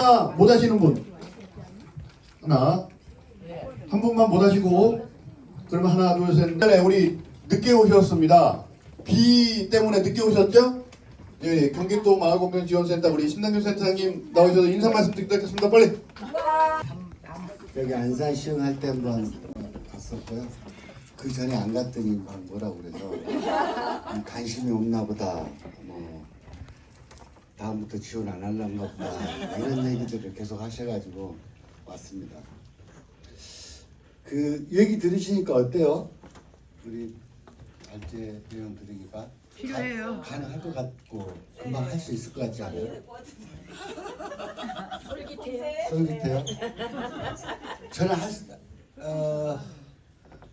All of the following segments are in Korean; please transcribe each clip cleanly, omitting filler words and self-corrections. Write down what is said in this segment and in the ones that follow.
하나 못 하시는 분 하나 한 분만 못 하시고 그러면 하나 둘 셋 넷. 우리 늦게 오셨습니다. 비 때문에 늦게 오셨죠? 예, 경기도 마을공동지원센터 우리 신당균 센터장님 나오셔서 인사 말씀 드리겠습니다. 빨리. 여기 안산 시흥할 때 한번 갔었고요. 그 전에 안 갔더니 막 뭐라고 그래서 관심이 없나 보다. 뭐 다음부터 지원 안 할란가 보다. 이런 얘기들을 계속 하셔가지고 왔습니다. 그 얘기 들으시니까 어때요? 우리 발제 내용 들으니까 필요해요. 가능할 것 같고 금방 할 수 있을 것 같지 않아요? 솔깃해요? 저는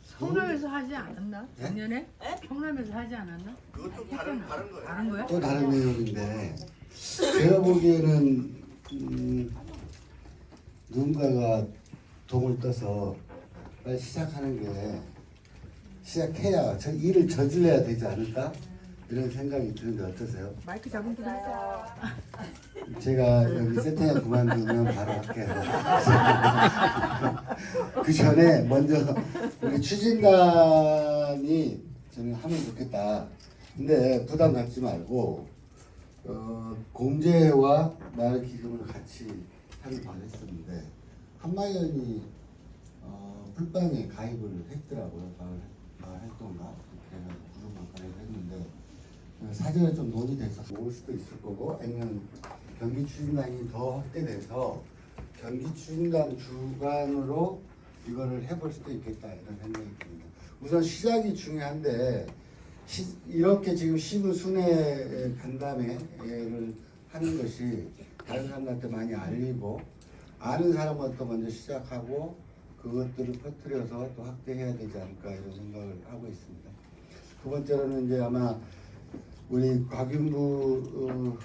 성남에서 하지 않았나? 네? 작년에? 성남에서 하지 않았나? 그건 좀 다른 거예요. 다른 거야? 또 다른 내용인데 제가 보기에는 누군가가 동을 떠서 빨리 시작하는 게 시작해야 저 일을 저질러야 되지 않을까? 이런 생각이 드는데 어떠세요? 마이크 잡은 분 하세요. 제가 여기 세팅을 그만두면 바로 할게요. 그 전에 먼저 우리 추진단이 저는 하면 좋겠다. 근데 부담 갖지 말고 공제와 마을 기금을 같이 하기로 했었는데 한마연이 풀빵에 가입을 했더라고요. 마을 활동가 이렇게 구성만 가입했는데 사전에 좀 논의돼서 올 수도 있을 거고 아니면 경기 추진단이 더 확대돼서 경기 추진단 주관으로 이거를 해볼 수도 있겠다 이런 생각이 듭니다. 우선 시작이 중요한데 이렇게 지금 시군 순회 간담회를 하는 것이 다른 사람들한테 많이 알리고 아는 사람부터 먼저 시작하고 그것들을 퍼뜨려서 또 확대해야 되지 않을까 이런 생각을 하고 있습니다. 두 번째로는 이제 아마 우리 곽윤부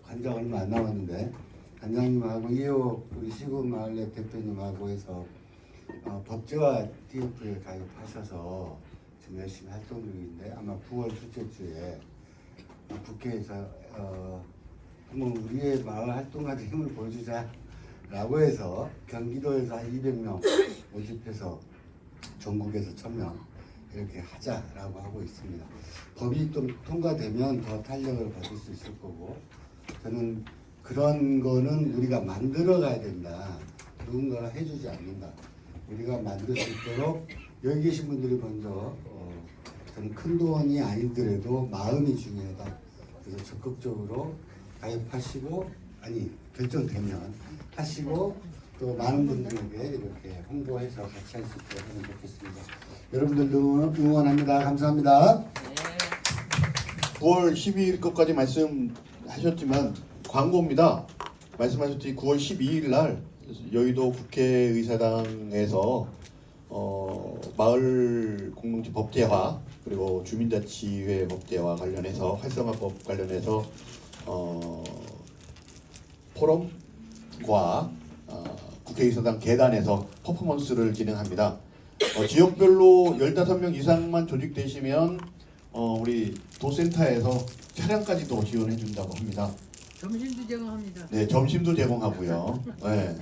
관장 얼마 안 남았는데 관장님하고 이호 우리 시군 마을회 대표님하고 해서 법제화 TF에 가입하셔서 지금 열심히 활동 중인데 아마 9월 둘째 주에 국회에서 한번 우리의 마을 활동가들 힘을 보여주자라고 해서 경기도에서 한 200명 모집해서 전국에서 1000명 이렇게 하자라고 하고 있습니다. 법이 좀 통과되면 더 탄력을 받을 수 있을 거고 저는 그런 거는 우리가 만들어 가야 된다. 누군가가 해주지 않는다. 우리가 만들 수 있도록 여기 계신 분들이 먼저 저는 큰 돈이 아니더라도 마음이 중요하다. 그래서 적극적으로 가입하시고 결정되면 하시고 또 많은 분들에게 이렇게 홍보해서 같이 할 수 있도록 하면 좋겠습니다. 여러분들도 응원합니다. 감사합니다. 9월 12일 것까지 말씀하셨지만 광고입니다. 말씀하셨듯이 9월 12일 날 여의도 국회의사당에서 마을 공동체 법제화 그리고 주민자치회 법제화 관련해서 활성화법 관련해서 포럼과 국회의사당 계단에서 퍼포먼스를 진행합니다. 지역별로 15명 이상만 조직되시면 우리 도센터에서 차량까지도 지원해 준다고 합니다. 점심도 제공합니다. 네, 점심도 제공하고요. 네.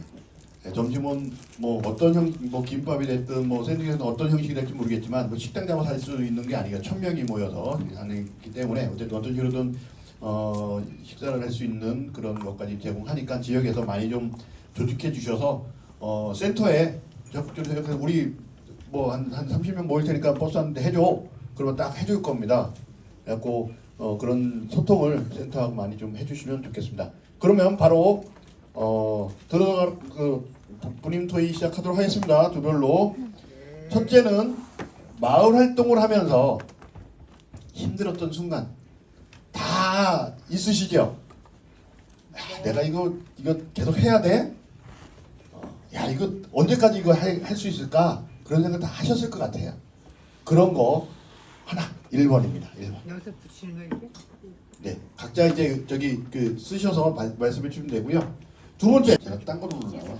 네, 점심은 뭐 어떤 뭐 김밥이 됐든 뭐 샌드위치는 어떤 형식이 될지 모르겠지만 뭐 식당 잡아서 할 수 있는 게 아니라 1000명이 모여서 하기 때문에 어쨌든 어떤 식으로든 식사를 할 수 있는 그런 것까지 제공하니까 지역에서 많이 좀 조직해 주셔서 센터에 적극적으로 생각해서 우리 뭐 한 30명 모일 테니까 버스 한 대 해줘. 그러면 딱 해줄 겁니다. 그래갖고 그런 소통을 센터하고 많이 좀 해주시면 좋겠습니다. 그러면 바로 들어갈 분임 토의 시작하도록 하겠습니다. 두별로. 첫째는 마을 활동을 하면서 힘들었던 순간 다 있으시죠? 야, 내가 이거 계속 해야 돼? 야, 이거 언제까지 이거 할 수 있을까? 그런 생각 다 하셨을 것 같아요. 그런 거 하나 1번입니다. 1번. 여기서 붙이는 거 이렇게? 네, 각자 이제 저기 쓰셔서 말씀해 주시면 되고요. 두 번째, 제가 딴 거로 나와.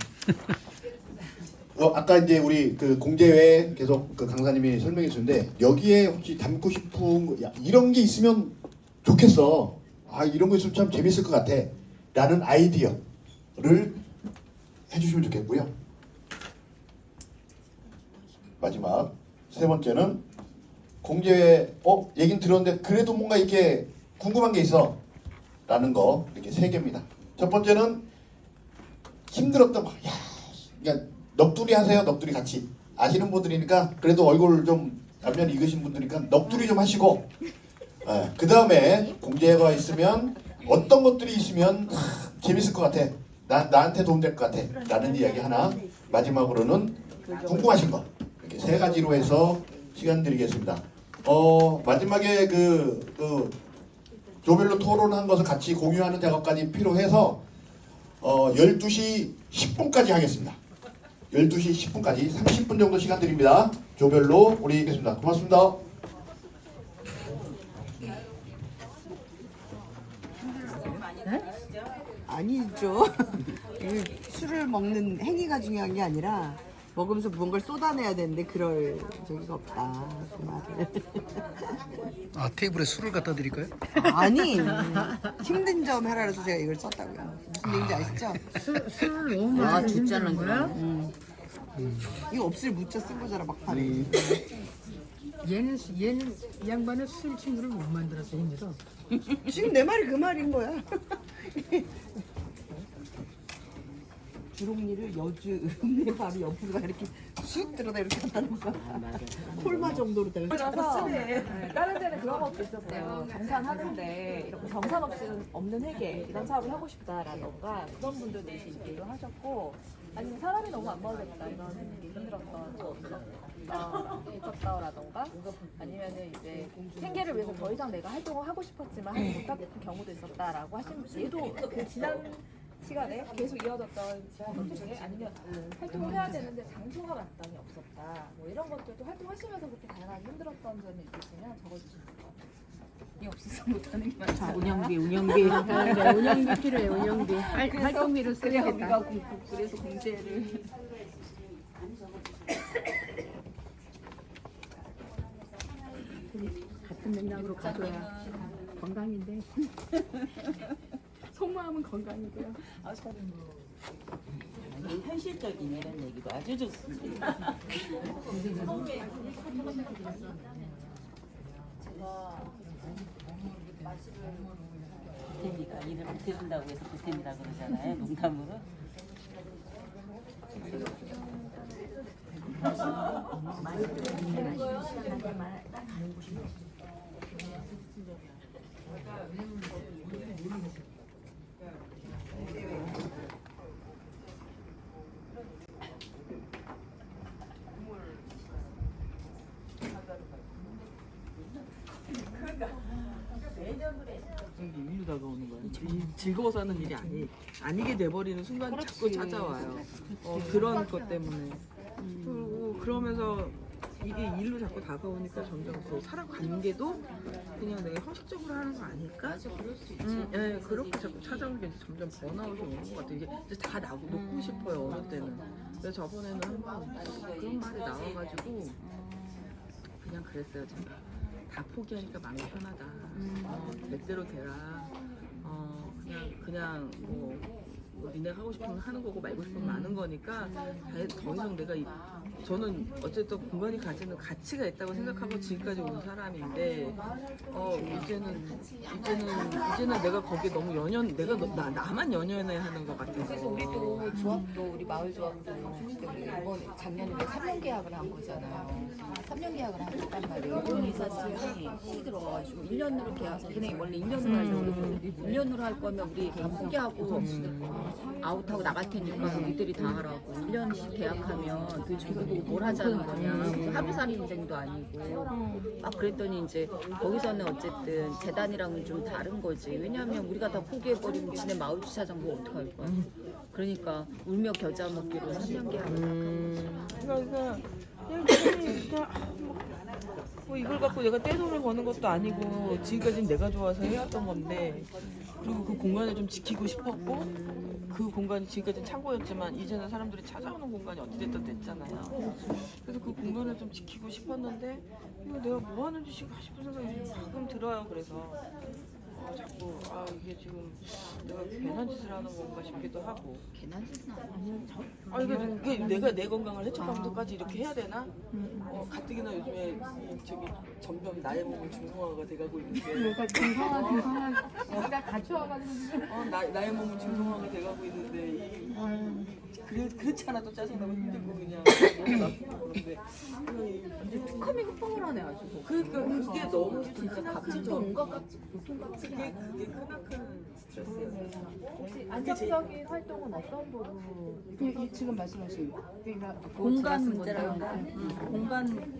아까 이제 우리 공제회 계속 강사님이 설명해 주는데 여기에 혹시 담고 싶은 거, 야, 이런 게 있으면 좋겠어. 아, 이런 거 있으면 참 재밌을 것 같아. 라는 아이디어 해주시면 좋겠고요. 마지막 세 번째는 공제 얘긴 들었는데 그래도 뭔가 이렇게 궁금한 게 있어 라는 거 이렇게 세 개입니다. 첫 번째는 힘들었던 거. 야, 그러니까 넋두리 하세요. 넋두리 같이 아시는 분들이니까 그래도 얼굴 좀 안면 익으신 분들이니까 넋두리 좀 하시고 그 다음에 공제가 있으면 어떤 것들이 있으면 재밌을 것 같아. 나한테 도움될 것 같아 라는 이야기 하나. 마지막으로는 궁금하신 거 이렇게 세 가지로 해서 시간 드리겠습니다. 마지막에 그 조별로 토론한 것을 같이 공유하는 작업까지 필요해서 12시 10분까지 하겠습니다. 12시 10분까지 30분 정도 시간 드립니다. 조별로 우리 있겠습니다. 고맙습니다. 아니죠. 이 술을 먹는 행위가 중요한 게 아니라 먹으면서 무언가를 쏟아내야 되는데 그럴 저기가 없다. 그 말을. 아 테이블에 술을 갖다 드릴까요? 아니 힘든 점 하라 그래서 제가 이걸 썼다고요. 무슨 얘기인지 아시죠? 술을 너무 많이 드시는 거야? 이거 없을 묻혀 쓴 거잖아 막판에. 얘는 이 양반은 술 친구를 못 만들어서 힘들어. 지금 내 말이 그 말인 거야. 주롱니를 여주 내 바로 옆으로 이렇게 쑥 들어다 이렇게 한다는 거야. 콜마 정도로 내가 그래서 다른 데는 그런 것도 있었어요. 정산하는데 이렇게 정산 없는 회계 이런 사업을 하고 싶다라던가 그런 분들도 이제 얘기를 하셨고 아니면 사람이 너무 안 맞았다 이런 힘들었던 있었다라던가 아니면은 이제 생계를 위해서 더 이상 내가 활동을 하고 싶었지만 하지 못한 경우도 있었다라고 하시는 분 얘도 그 지난 시간에 계속 이어졌던 것 중에 아니면 활동을 해야 되는데 장소가 마땅히 없었다 뭐 이런 것들도 활동하시면서 그렇게 다양하게 힘들었던 점이 있으시면 적어주시면 될 것 같아요. 이 없어서 못하는 게 많죠. 운영비 운영비 필요해. 운영비 활동비를 쓰려겠다. 그래서 공제를 같은 맥락으로 가져야 건강인데. 속마음은 건강이고요. 현실적인 이런 얘기도 아주 좋습니다. 보탬이가 일을 보태준다고 해서 보탬이라 그러잖아요. 농담으로. 일로 다가오는 거야. 즐거워서 하는 일이 아니게 돼버리는 순간 자꾸 찾아와요. 그런 것 때문에. 그리고 그러면서 이게 일로 자꾸 다가오니까 점점 그 사람 관계도 그냥 내가 형식적으로 하는 거 아닐까? 맞아, 그럴 수 있지. 예, 그렇게 자꾸 찾아오게 점점 번아웃이 오는 것 같아요. 이게 이제 다 놓고 싶어요, 어느 때는. 그래서 저번에는 한번 그런 말이 나와가지고 그냥 그랬어요, 제가. 다 포기하니까 마음이 편하다. 내 대로 되라. 그냥 뭐 니네 하고 싶으면 하는 거고 말고 싶으면 마는 거니까 더 이상 내가 저는 어쨌든 공간이 가지는 가치가 있다고 생각하고 지금까지 온 사람인데 이제는 내가 거기에 너무 나만 연연해 하는 것 같아서. 그래서 우리도 조합도 우리 마을 조합도 이번 작년에 3년 계약을 한 거잖아요. 3년 계약을 했단 말이에요. 그 이사님이 힘이 들어가지고 1년으로 계약. 걔네 원래 1년으로 하려고 그랬거든요. 1년으로 할 거면 우리 다 포기하고 아웃하고 나갈 테니까 니들이 다 하라고. 1년씩 계약하면 그 주고 뭘 하자는 거냐. 무슨 하루살이 인생도 아니고 막 그랬더니 이제 거기서는 어쨌든 재단이랑은 좀 다른 거지. 왜냐하면 우리가 다 포기해버리면 지네 마을 주차장 뭐 어떡할 거야. 그러니까 울며 겨자 먹기로 3년 계약을 그러니까 뭐 이걸 갖고 내가 떼돈을 버는 것도 아니고 지금까지는 내가 좋아서 해왔던 건데 그리고 그 공간을 좀 지키고 싶었고 그 공간이 지금까지는 창고였지만 이제는 사람들이 찾아오는 공간이 어찌됐든 됐잖아요. 그래서 그 공간을 좀 지키고 싶었는데 이거 내가 뭐 하는 짓인가 싶은 생각이 가끔 들어요. 그래서 자꾸 아 이게 지금 내가 괜한 짓을 하는 건가 싶기도 하고. 괜한 짓은 아니에요. 아 이게 내가 내 건강을 해쳐가면서까지 이렇게 해야 되나? 가뜩이나 요즘에 저기 점점 나의 몸은 중성화가 돼가고 있는데. 그러니까 중성화 같이 와가지고 나의 몸은 중성화가 돼가고 있는데 그렇지 않아도 짜증나고 힘들고 그냥 그런데 툭하면 협박을 하네 아주. 그러니까 그게 너무 진짜 진짜 값지죠. 온갖 값지 보통 값지가 그게 않아요. 크나큰 스트레스예요. 혹시 안정적인 활동은 어떤 부분? 지금 말씀하신 그러니까 공간 문제라는 거. 공간.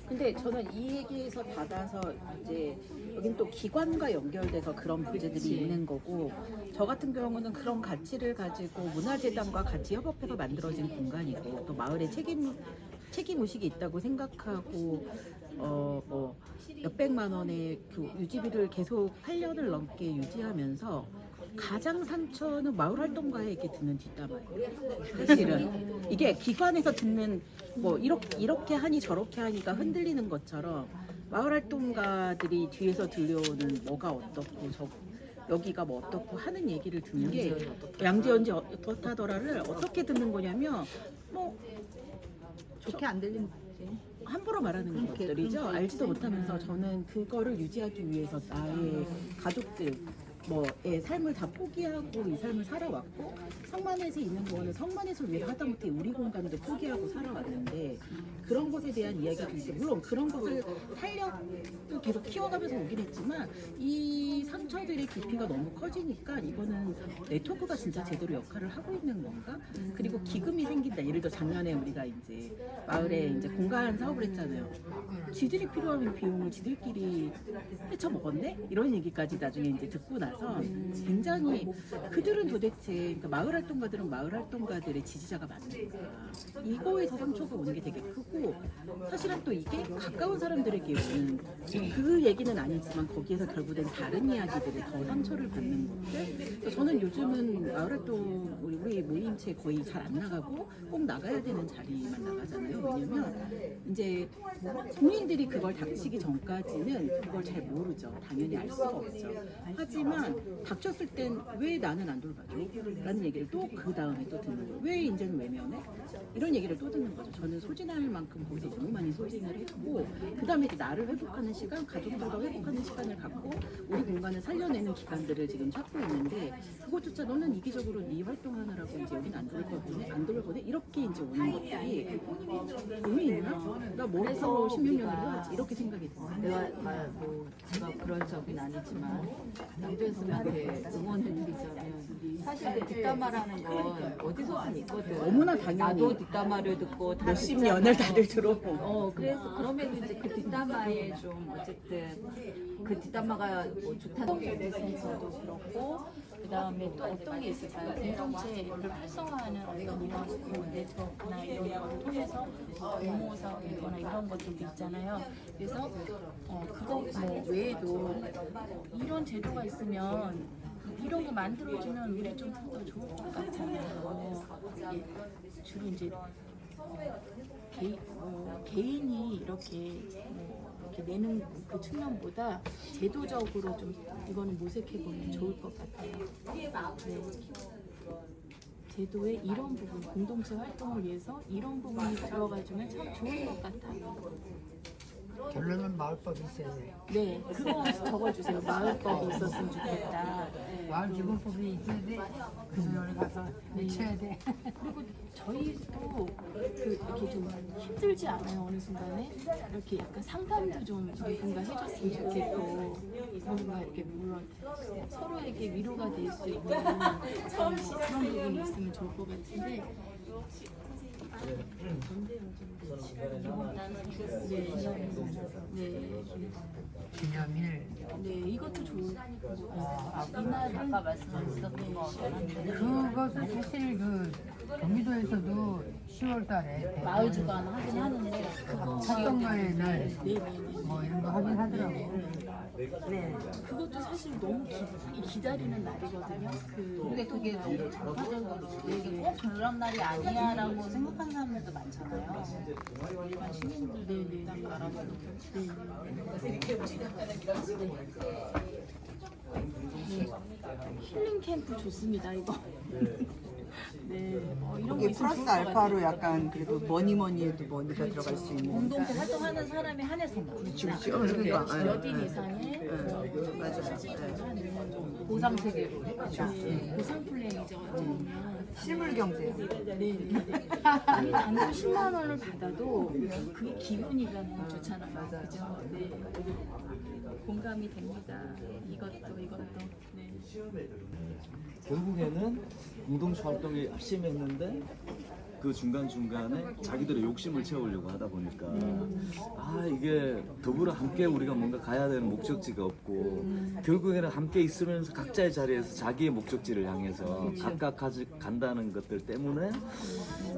근데 저는 이 얘기에서 받아서 이제 여긴 또 기관과 연결돼서 그런 문제들이 있는 거고, 저 같은 경우는 그런 가치를 가지고 문화재단과 같이 협업해서 만들어진 공간이고 또 마을에 책임 의식이 있다고 생각하고 뭐 몇백만 원의 그 유지비를 계속 8년을 넘게 유지하면서 가장 상처는 마을 활동가에게 듣는 뒷담화예요. 사실은 이게 기관에서 듣는 뭐 이렇게 하니 저렇게 하니까 흔들리는 것처럼 마을 활동가들이 뒤에서 들려오는 뭐가 어떻고 여기가 뭐 어떻고 하는 얘기를 듣는 게 양재현지 어떻다더라를 어떻게 듣는 거냐면 뭐 좋게 안 들리는 함부로 말하는 것들이죠. 알지도 못하면서 저는 그거를 유지하기 위해서 나의 가족들 뭐의 삶을 다 포기하고 이 삶을 살아왔고, 성만에서 있는 거는 성만에서 위해 하다못해 우리 공간도 포기하고 살아왔는데 그런 것에 대한 이야기도 있고, 물론 그런 것을 탄력도 계속 키워가면서 오긴 했지만 이 상처들의 깊이가 너무 커지니까 이거는 네트워크가 진짜 제대로 역할을 하고 있는 건가? 그리고 기금이 생긴다. 예를 들어 작년에 우리가 이제 마을에 이제 공간 사업을 했잖아요. 지들이 필요한 비용을 지들끼리 헤쳐 먹었네? 이런 얘기까지 나중에 이제 듣고 나서 굉장히 그들은 도대체 그러니까 마을 활동가들은 마을 활동가들의 지지자가 많으니까 이거에서 상처가 오는 게 되게 크고, 사실은 또 이게 가까운 사람들에게 오는 그 얘기는 아니지만 거기에서 결국엔 다른 이야기들이 더 상처를 받는 것들. 그래서 저는 요즘은 마을 활동 우리 모임체 거의 잘 안 나가고 꼭 나가야 되는 자리만 나가잖아요. 왜냐면 이제 국민들이 그걸 닥치기 전까지는 그걸 잘 모르죠. 당연히 알 수가 없죠. 하지만 닥쳤을 땐 왜 나는 안 돌봐줘? 라는 얘기를 또 그 다음에 또 듣는 거예요. 왜 이제는 외면해? 이런 얘기를 또 듣는 거죠. 저는 소진할 만큼 거기서 너무 많이 소진을 했고, 그 다음에 나를 회복하는 시간, 가족들과 회복하는 시간을 갖고 우리 공간을 살려내는 기간들을 지금 찾고 있는데, 그것조차 너는 이기적으로 네 활동하느라고 이제 여긴 안 돌 거네? 이렇게 이제 오는 것들이 의미 있나? 나 뭐해서 16년을 해야지 이렇게 생각이 들어요. 내가 뭐 제가 그런 적은 아니지만 양조선한테 응원을 드리자면 사실 그 뒷담화라는 건 어디서든 있거든. 너무나 당연히. 나도 뒷담화를 듣고 다 몇십 듣잖아. 년을 다들 들어보고. 그래서 그러면 이제 그 뒷담화에 좀 어쨌든 그 뒷담화가 뭐 좋다는 게 있어서도 그렇고, 그 다음에 또 어떤 게 있을까요? 공동체를 활성화하는 어떤 이런 네트워크나 이런 거를 통해서 공모 사업이거나 이런 것들도 있잖아요. 그래서 그거 뭐 외에도 이런 제도가 있으면 이런 거 만들어주면 우리 좀 더 좋을 것 같잖아요. 이게 주로 이제 개인이 이렇게 이렇게 내는 그 측면보다 제도적으로 좀 이거는 모색해보면 좋을 것 같아요. 네. 제도의 이런 부분, 공동체 활동을 위해서 이런 부분이 들어가주면 참 좋을 것 같아요. 결론은 마을법이 있어야 돼. 네, 그거 적어주세요. 마을법이 있었으면 좋겠다. 마을 기본법이 있어야 돼. 그 소리를 가서 외쳐야 돼. 그리고 저희도 이렇게 좀 힘들지 않아요, 어느 순간에? 이렇게 약간 상담도 좀 누군가 해줬으면 좋겠고, 뭔가 이렇게 물론 서로에게 위로가 될 수 있는 그런 부분이 있으면 좋을 것 같은데, 기념일. 네, 이것도 좋을 것 같아요. 이날은 아까 말씀하셨던 거 그것은 사실 그 경기도에서도 10월달에 마을 주간 하긴 하는데 활동가의 날 뭐 이런 거 하긴 하더라고. 네. 그것도 사실 너무 기다리는 날이거든요. 근데 그게 너무 정파적으로 이게 꼭 그런 날이 아니야라고 생각하는 사람들도 많잖아요. 일반 시민들도 알아보는 캠프 좋습니다 이거. 네, 이런 거 거기 있으면 플러스 좋을 것 알파로 약간 그래도 뭐니 해도 머니가 들어갈 수 있는. 공동체 활동하는 사람에 한해서만. 그렇지. 그러니까. 몇 인 이상의 맞아. 보상 체계로 해가지고 보상 플랜이죠. 어떻게 보면. 실물 경제. 네. 아니 단돈 10만 원을 받아도 그게 기분이 가는 좋잖아요. 그죠? 네. 공감이 됩니다. 이것도. 네. 결국에는 공동체 활동을 열심히 했는데 그 중간중간에 자기들의 욕심을 채우려고 하다 보니까 이게 더불어 함께 우리가 뭔가 가야 되는 목적지가 없고 결국에는 함께 있으면서 각자의 자리에서 자기의 목적지를 향해서 각각 간다는 것들 때문에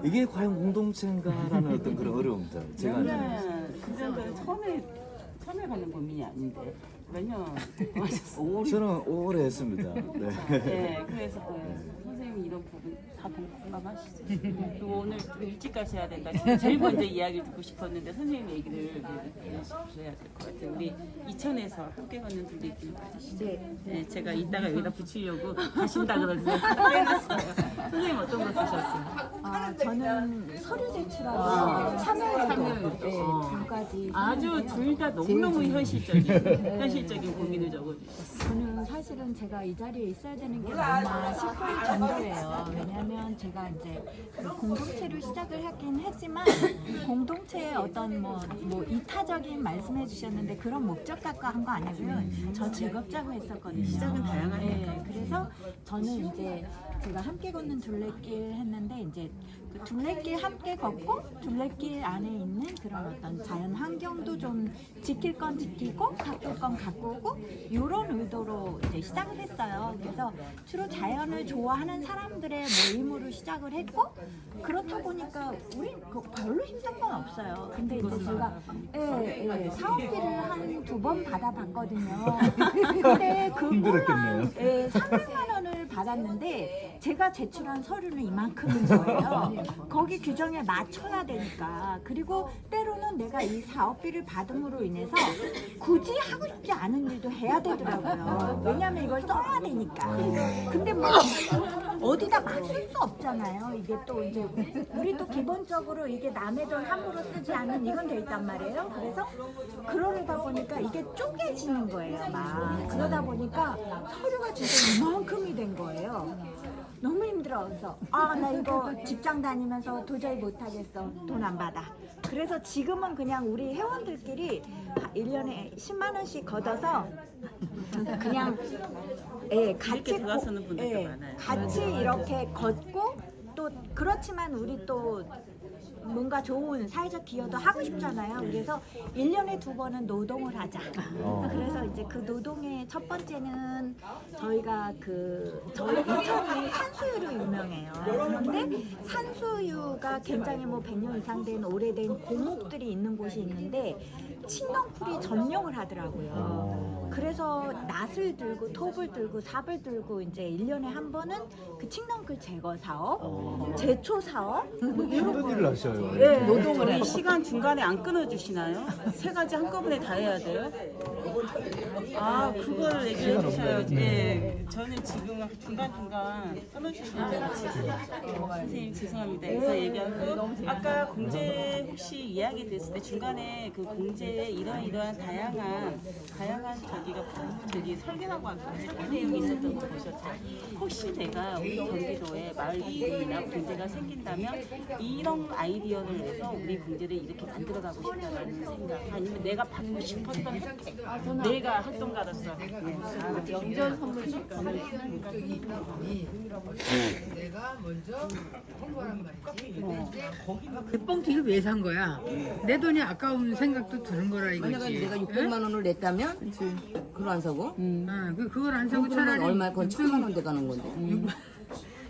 이게 과연 공동체인가라는 어떤 그런 어려움들 제가 근데 처음에 가는 고민이 아닌데 몇 년 저는 오래 했습니다. 네. 네, 그래서 선생님이 이런 부분 다 공감하시죠. 또 오늘 일찍 가셔야 된다. 제일 먼저 이야기를 듣고 싶었는데 선생님 얘기를 들어야 될 것 같아요. 우리 이천에서 함께 걷는 둘레길 맞으시죠? 네, 제가 이따가 여기다 붙이려고 가신다 그러는데 빼놨어요. 선생님 어떤 거 쓰셨어요? 저는 서류 제출하고 참여율도 두 가지. 아주 둘 다 너무너무 현실적인 고민을 적어주셨어요. 저는 사실은 제가 이 자리에 있어야 되는 게 맞나 싶을 정도예요. 왜냐하면 제가 이제 그 공동체를 시작을 하긴 했지만 공동체의 어떤 뭐 이타적인 말씀해 주셨는데 그런 목적 갖고 한 거 아니고요. 저 즐겁자고 했었거든요. 시작은 다양하니까. 네, 그래서 저는 이제 제가 함께 걷는 둘레길 했는데 이제 그 둘레길 함께 걷고 둘레길 안에 있는 그런 어떤 자연 환경도 좀 지킬 건 지키고 가꿀 건 가꾸고 이런 의도로 이제 시작을 했어요. 그래서 주로 자연을 좋아하는 사람들의 모임으로 시작을 했고 그렇다 보니까 우리 별로 힘든 건 없어요. 근데 이제 제가 사업비를 한 2번 받아봤거든요. 근데 그거랑 300만 원을 받았는데 제가 제출한 서류는 이만큼인 거예요. 거기 규정에 맞춰야 되니까. 그리고 때로는 내가 이 사업비를 받음으로 인해서 굳이 하고 싶지 않은 일도 해야 되더라고요. 왜냐하면 이걸 써야 되니까. 근데 뭐 어디다 막 쓸 수 없잖아요. 이게 또 이제 우리도 기본적으로 이게 남의 돈 함부로 쓰지 않는 이건 돼 있단 말이에요. 그래서 그러다 보니까 이게 쪼개지는 거예요. 막 그러다 보니까 서류가 진짜 이만큼이 된 거예요. 너무 힘들어서 나 이거 직장 다니면서 도저히 못하겠어. 돈 안 받아. 그래서 지금은 그냥 우리 회원들끼리 1년에 10만 원씩 걷어서 그냥 같이 들어가서는 분들도 많아요. 같이 이렇게 걷고 또 그렇지만 우리 또 뭔가 좋은 사회적 기여도 하고 싶잖아요. 그래서 1년에 2번은 노동을 하자. 그래서 이제 그 노동의 첫 번째는 저희가 저희 이천이 산수유로 유명해요. 그런데 산수유가 굉장히 100년 이상 된 오래된 고목들이 있는 곳이 있는데 칡넝쿨이 점령을 하더라고요. 그래서 낫을 들고 톱을 들고 삽을 들고 이제 1년에 한 번은 그 칡넝쿨 제거 사업, 제초 사업 힘든 일을 하셔요. 노동을 해. 시간 중간에 안 끊어주시나요? 3가지 한꺼번에 다 해야 돼요? 그걸 얘기해 주셔야지. 네. 저는 지금 중간중간 끊어주시는 줄 알았어요. 선생님 죄송합니다. 여기서 얘기하고 아까 공제 혹시 이야기 됐을 때 중간에 그 공제에 이러한 다양한 저기 설계라고 할까 설계 내용이 있었던 거 보셨죠? 혹시 제가 우리 경기도에 마을 기금이나 공제가 생긴다면 이런 아이디어를 내서 우리 공제를 이렇게 만들어가고 싶다라는 생각 아니면 내가 받고 싶었던 혜택 내가 활동가로서 명절 선물 내가 먼저 홍보하는 말이지. 몇번 뒤를 왜 산 거야? 내 돈이 아까운 생각도 드는 거라 이거지. 만약에 내가 600만 원을 냈다면 그걸 안 사고? 그걸 안 사고 그러면 차라리 얼마? 그건 1000만 원 돼가는 건데.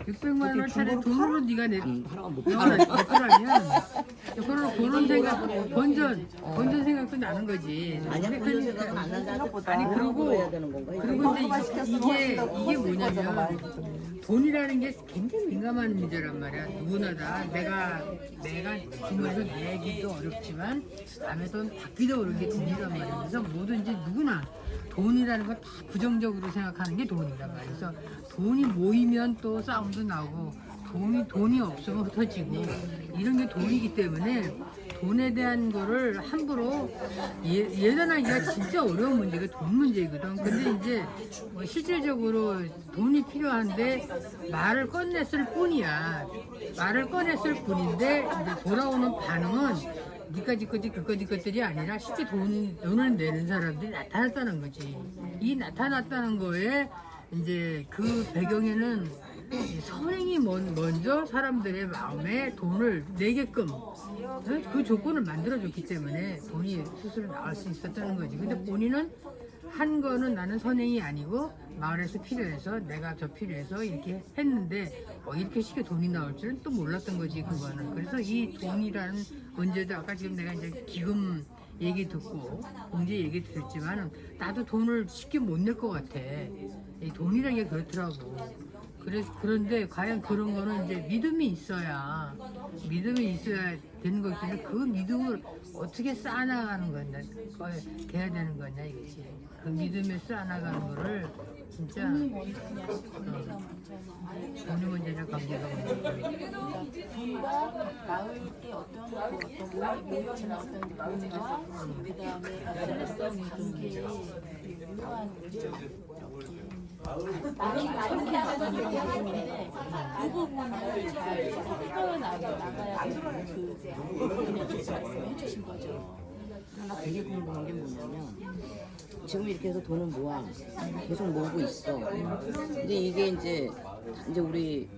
600만 원 차라리 돈으로 네가 내. 하나가 못 영원한 내거라면 그런 생각, 본전 생각도 나는 거지. 아니야, 근데 그런 생각은 안 난다. 생각보다 아니 그리고 해야 되는 건가? 이제 이게 뭐냐면 돈이라는 게 굉장히 민감한 문제란 말이야. 누구나 다 내가 주머니에서 내기도 어렵지만 남의 돈 받기도 어려운 게 돈이란 말이야. 그래서 뭐든지 누구나 돈이라는 건 다 부정적으로 생각하는 게 돈이란 말이야. 그래서 돈이 모이면 또 싸움도 나고 돈이 없으면 흩어지고 이런 게 돈이기 때문에 돈에 대한 거를 함부로 예단하기가 진짜 어려운 문제가 돈 문제거든. 근데 이제 뭐 실질적으로 돈이 필요한데 말을 꺼냈을 뿐이야. 말을 꺼냈을 뿐인데 이제 돌아오는 반응은 니까지 거지 그까지 것들이 아니라 실제 돈을 내는 사람들이 나타났다는 거지. 이 나타났다는 거에 이제 그 배경에는 선행이 먼저 사람들의 마음에 돈을 내게끔 그 조건을 만들어줬기 때문에 돈이 스스로 나올 수 있었다는 거지. 근데 본인은 한 거는 나는 선행이 아니고 마을에서 필요해서 내가 저 필요해서 이렇게 했는데 이렇게 쉽게 돈이 나올 줄은 또 몰랐던 거지 그거는. 그래서 이 돈이라는 문제도 아까 지금 내가 이제 기금 얘기 듣고 공제 얘기 들었지만 나도 돈을 쉽게 못 낼 것 같아. 이 돈이라는 게 그렇더라고. 그런데 과연 그런 거는 이제 믿음이 있어야 되는 거기 때문에 그 믿음을 어떻게 쌓아나가는 거냐, 돼야 되는 거냐 이거지. 그 믿음에 쌓아나가는 거를 진짜 돈이 먼저냐 관계가 먼저냐. 돈과 마을의 어떤 모여지는 어떤 돈과 그다음에 신뢰성 관계에 유효한 부분인데 그 부분을 잘 풀어나가야 되는 그 부분에 대해서 말씀해 주신 거죠. 나 되게 궁금한 게 뭐냐면 지금 이렇게 해서 돈을 모아 계속 모으고 있어. 근데 이게 이제 우리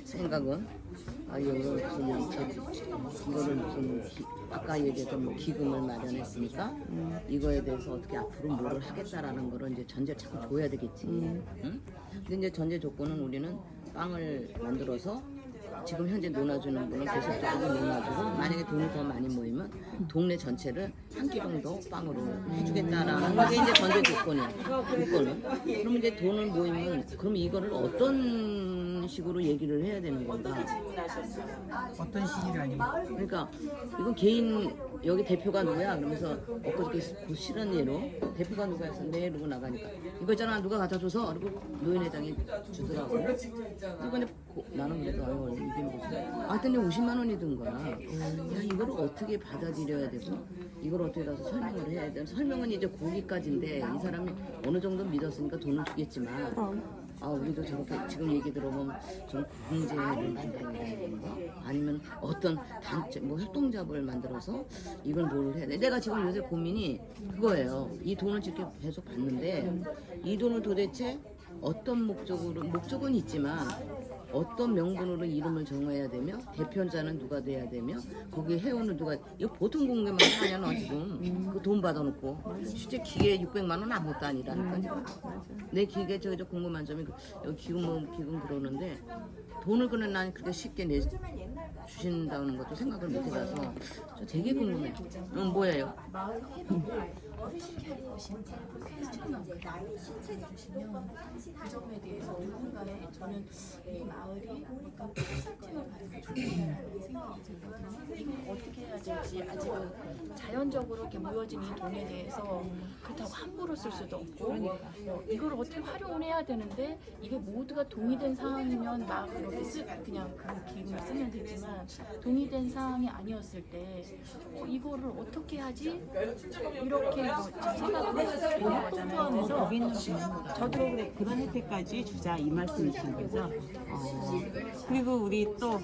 생각은 이거를 무슨 아까 얘기했던 뭐 기금을 마련했으니까 이거에 대해서 어떻게 앞으로 뭐를 하겠다라는 거를 이제 전제를 자꾸 줘야 되겠지. 응? 근데 이제 전제 조건은 우리는 빵을 만들어서 지금 현재 논아주는 분은 계속적으로 논아주고 만약에 돈이 더 많이 모이면 동네 전체를 한 끼 정도 빵으로 해주겠다라는 게 이제 전제 조건이야. 조건은. 그럼 이제 돈을 모이면 그럼 이거를 어떤 식으로 얘기를 해야 되는 건가? 어떤 식이라니? 그러니까 이건 개인 여기 대표가 누구야? 그러면서 엊그저께 그 싫은 예로 대표가 누구야 해서 내 이러고 나가니까 이거 있잖아 누가 갖다 줘서 그리고 노인회장이 주더라고. 그리고 이제 나는 그래도 아유 이게 무슨 하여튼 50만 원이 든 거야. 야 이거를 어떻게 받아들여야 되고 이걸 어떻게 가서 설명을 해야 돼. 설명은 이제 거기까지인데 이 사람이 어느 정도 믿었으니까 돈을 주겠지만 우리도 저렇게 지금 얘기 들어보면 좀 공제를 만들어야 되는 거 아니면 어떤 단체 뭐 협동조합을 만들어서 이걸 뭘 해야 돼. 내가 지금 요새 고민이 그거예요. 이 돈을 이렇게 계속 받는데 이 돈을 도대체 어떤 목적은 있지만 어떤 명분으로 이름을 정해야 되며 대표자는 누가 돼야 되며 거기 회원은 누가 이거 보통 공개만 하냐 너 지금 그 돈 받아놓고 실제 기계 600만 원 아무것도 아니라니까. 내 기계 저 궁금한 점이 여기 기금 그러는데 돈을 그냥 난 그렇게 쉽게 주신다는 것도 생각을 못 해봐서 저 되게 궁금해. 뭐예요? 마을 회복을 어떻게 할 것인지 퀘스천을 신체적 주시면 그 점에 대해서 누군가의 저는 이 마을이 그러니까 콘서트를 받는 중이라는 생각이 들거든요. 이걸 어떻게 해야 될지 아직은 자연적으로 이렇게 모여진 이 돈에 대해서 그렇다고 함부로 쓸 수도 없고 이걸 어떻게 활용을 해야 되는데 이게 모두가 동의된 사항이면 막 이렇게 그냥 그 기금을 쓰면 되지만 동의된 사항이 아니었을 때 이거를 어떻게 하지? 이렇게 생각을 되는 거잖아요. 그래서 저도 그런 혜택까지 주자 이 말씀이신 거죠. 그리고 우리 또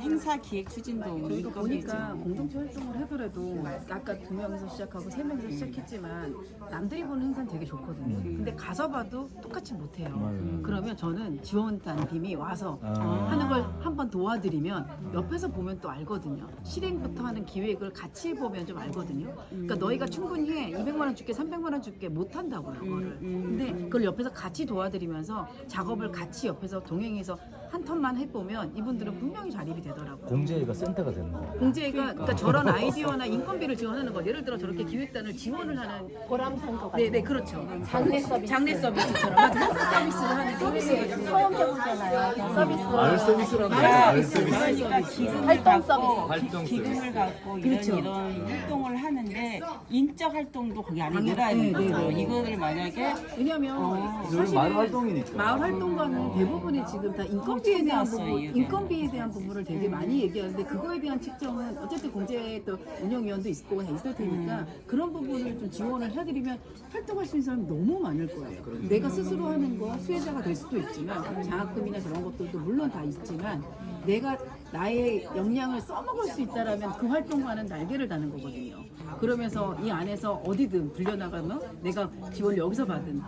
행사 기획 추진도 이거 보니까 공동체 활동을 하더라도 아까 2명에서 시작하고 3명에서 시작했지만 남들이 보는 행사는 되게 좋거든요. 근데 가서 봐도 똑같이 못해요. 그러면 저는 지원단 팀이 와서 하는 걸 한번 도와드리면 옆에서 보면 또 알거든요. 실행부터 하는 기획을 같이 보면 좀 알거든요. 그러니까 너희가 충분히 해. 200만 원 줄게 300만 원 줄게 못한다고요. 그거를. 근데 그걸 옆에서 같이 도와드리면서 작업을 같이 옆에서 동행해서 한 턴만 해보면 이분들은 분명히 자립이 되더라고요. 공제가 센터가 되는 거예요. 공제가 그러니까 저런 아이디어나 인건비를 지원하는 거 예를 들어 저렇게 기획단을 지원을 하는 보람상도 네 그렇죠. 장례 서비스. 장례 서비스처럼 서비스를 하는 처음 해보잖아요. 서비스. 마을 서비스라는 거죠. 그러니까 마을 서비스. 기금을 활동 갖고, 서비스. 활동 기금을 갖고 그렇죠. 이런 활동을 하는데 인적 활동도 거기 안에 들어야 되는 거죠. 이거를 만약에 왜냐면 이거는 마을 활동이니까. 마을 활동가는 대부분이 지금 다 인건비에 대한 처음 부분, 나왔어요, 인건비에 대한 부분을 되게 많이 얘기하는데 그거에 대한 측정은 어쨌든 공제 또 운영위원도 있고 다 있을 테니까 그런 부분을 좀 지원을 해드리면 활동할 수 있는 사람이 너무 많을 거예요. 내가 스스로 하는 거 수혜자가 될 수도 있지만 장학금이나 저런 것들도 물론 다 있지만 내가 나의 역량을 써먹을 수 있다라면 그 활동과는 날개를 다는 거거든요. 그러면서 이 안에서 어디든 불려나가면 내가 지원을 여기서 받은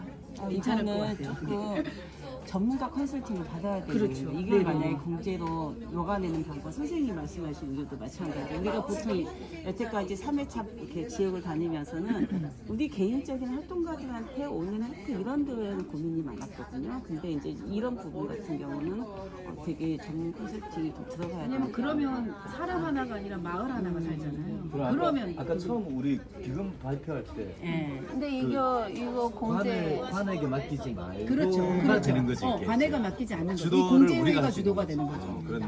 괜찮을 것 이거는 같아요. 조금 전문가 컨설팅을 받아야 되는 그렇죠. 거예요. 이걸 네네. 만약에 공제로 녹아내는 방법, 선생님이 말씀하시는 것도 마찬가지예요. 우리가 보통 여태까지 3회차 이렇게 지역을 다니면서는 우리 개인적인 활동가들한테 오는 이런 데에는 고민이 많았거든요. 근데 이제 이런 부분 같은 경우는 되게 전문 컨설팅이 좀 들어가야 왜냐면 돼요. 그러면 사람 하나가 아니라 마을 하나가 살잖아요. 그럼 그러면 아까 처음 우리 기금 발표할 때 예. 근데 이거 공제 관에게 맡기지 말고 그렇죠. 그렇죠. 되는 거지. 이게. 관에가 맡기지 않는 거죠. 이 주도를 공제회가 우리가 할 수 주도가 있는 되는 거죠. 거죠. 그렇네.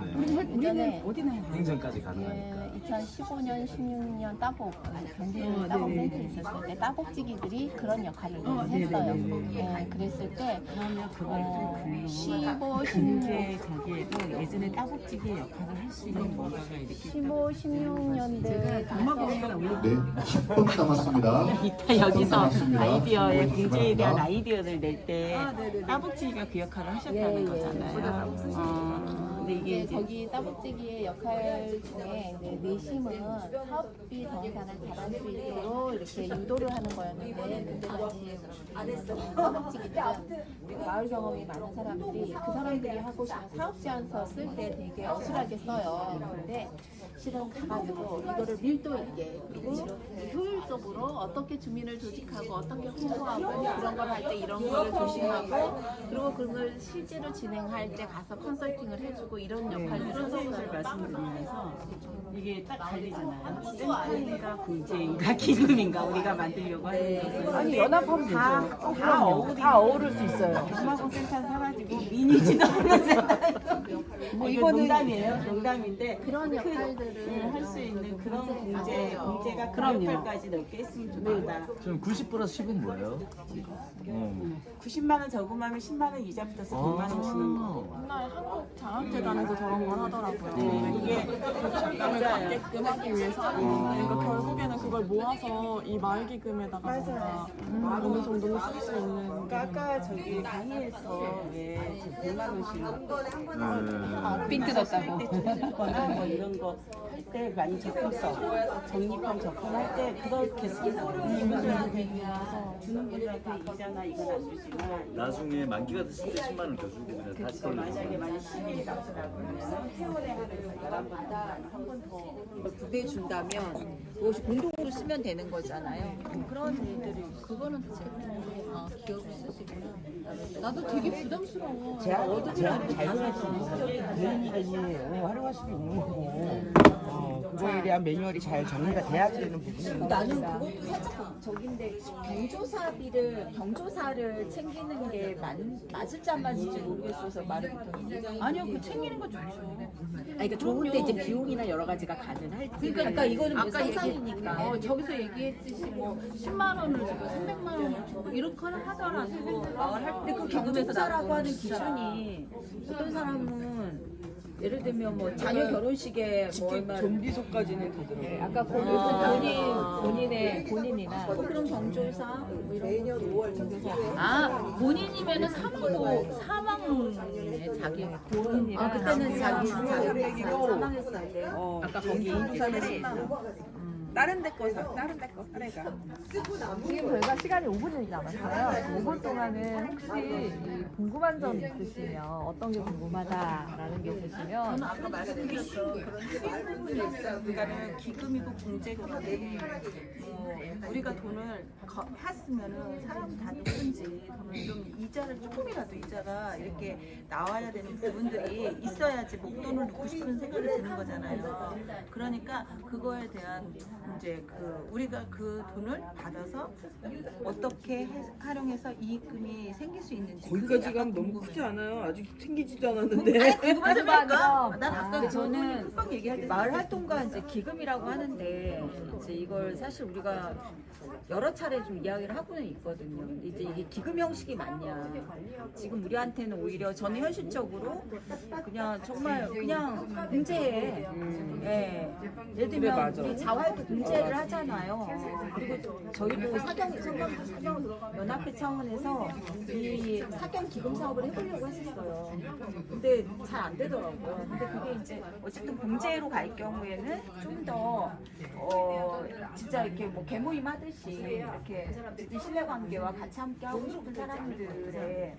우리는 어디나 해요. 행정까지 가능하니까. 2015년, 16년 따복 경기 네네. 따복센터 있었을 때 따복지기들이 그런 역할을 네네네. 했어요. 네, 그랬을 때 그러면 그걸 좀 궁금한 15, 16, 경제 거기에도 예전에 따복지기의 역할을 할 수 있는 뭔가가 이렇게 15, 16년대 제가 경마공연 하나 올릴게요. 네, 10분 남았습니다. 이따 여기서 남았습니다. 아이디어에 네, 공제에 대한 감사합니다. 아이디어를 낼 때 네네네. 따복지기가 그 역할을 하셨다는 예, 예. 거잖아요. 근데 이게 이제 이제 거기 따복지기의 역할 중에 이제 내심은 사업비 정산을 잘할 수 있도록 이렇게 유도를 하는 거였는데 그때 당시 따복지기들은 마을 경험이 많은 사람들이 그 사람들이 하고 싶은 사업 제안서 쓸 때 되게 어술하게 써요. 근데 실은 가가지고 이거를 밀도 있게 그리고 효율적으로 어떻게 주민을 조직하고 어떻게 홍보하고 그런 걸 할 때 이런 거를 조심하고 그리고 그걸 실제로 진행할 때 가서 컨설팅을 해주고 이런 역할을 선생님을 했었어요. 말씀드리면서 이게 딱 갈리잖아요. 센터인가 공제인가 기금인가 우리가 만들려고 하는 것은 아니 연합하면 다 어우를 수 있어요. 경마공 센터는 사라지고 미니 지도하는 센터. 뭐 이거 농담이에요. 농담인데 그런 역할들을 할 수 있는 그런 공제가 그런 그럼요. 역할까지 넓게 했으면 좋겠다. 지금 90 플러스 10은 뭐예요? 90만 원 저금하면 10만 원 이자 붙어서 100만 원 주는 거. 옛날 한국 장학재단에서 저런 걸 하더라고요. 이게 철감을 받게끔 하기 위해서 그러니까 결국에는 그걸 모아서 이 마을기금에다가 뭔가 어느 정도 쓸 수 있는 그러니까 아까 저기 강의에서 왜 100만 원씩 빈 뜯었다고. 뭐 이런 거 할 때 많이 적금성, 적립형 적금할 때 그렇게 쓰는 분들한테 주는 분들한테 이자나 이건 안 주지만 나중에 만기가 됐을 때 10만 원 더 주고 그냥 다시 돌려. 만약에 10일이 납치라고 그러면 세월에 한해서 11번당 한 번 더 부대 준다면 그것이 공동으로 쓰면 되는 거잖아요. 그런 일들이 그거는 기업을 쓰시구나. 나도 되게 부담스러워. 제한을 잘 정해서 개인이 활용할 수도 있는 거고 그거에 대한 매뉴얼이 잘 정리가 돼야 되는 부분입니다. 나는 그것도 살짝 적인데 경조사를 챙기는 게 맞을지 안 맞을지 모르겠어서 말을 못하는데. 아니요, 그 챙기는 건 좋죠. 그러니까 좋은데 이제 비용이나 여러 가지가 가능할지. 그러니까 이거는 뭐 상상이니까. 저기서 얘기했듯이 뭐 10만 원을 주고 300만 원을 주고 이렇게 하더라도 마을 할 근데 그 경조사라고 하는 기준이 어떤 사람은 예를 들면 뭐 자녀 결혼식에 뭐 얼마 좀비소까지는 되더라고요. 아까 본인이나 그런 경조사 뭐 매년 5월 경조사 본인이면은 사망에 자기 본인이랑 그때는 자기 사망했을 때 아까 거기 경조사를 했나 다른 데 사례가 지금 저희가 시간이 5분이 남았어요. 5분 동안은 혹시 궁금한 점 있으시면 어떤 게 궁금하다라는 게 있으시면 저는 아까 말씀드렸던 그런 핵심 부분이 있어요. 그러니까는 기금이고 공제고 간에 우리가 돈을 했으면은 사람 다 누군지 돈을 좀 이자를 조금이라도 이자가 이렇게 나와야 되는 부분들이 있어야지 목돈을 넣고 싶은 생각이 드는 거잖아요. 그러니까 그거에 대한 이제 그 우리가 그 돈을 받아서 어떻게 활용해서 이익금이 생길 수 있는지 거기까지 가면 너무 크지 않아요? 아직 생기지도 않았는데. 궁금하니까 난 아까 저는 흑방 얘기할 때 마을 활동가 이제 기금이라고 하는데 이제 이걸 사실 우리가 여러 차례 좀 이야기를 하고는 있거든요. 근데 이제 이게 기금 형식이 맞냐? 지금 우리한테는 오히려 저는 현실적으로 그냥 정말 그냥 공제해. 예. 예를 들면 우리 자활도 공제를 하잖아요. 그리고 저희도 사경 연합회 차원에서 이 사경 기금 사업을 해보려고 했었어요. 근데 잘 안 되더라고요. 근데 그게 이제 어쨌든 공제로 갈 경우에는 좀 더 진짜 이렇게 뭐 개모임 하듯이 이렇게 신뢰관계와 같이 함께 하고 싶은 사람들의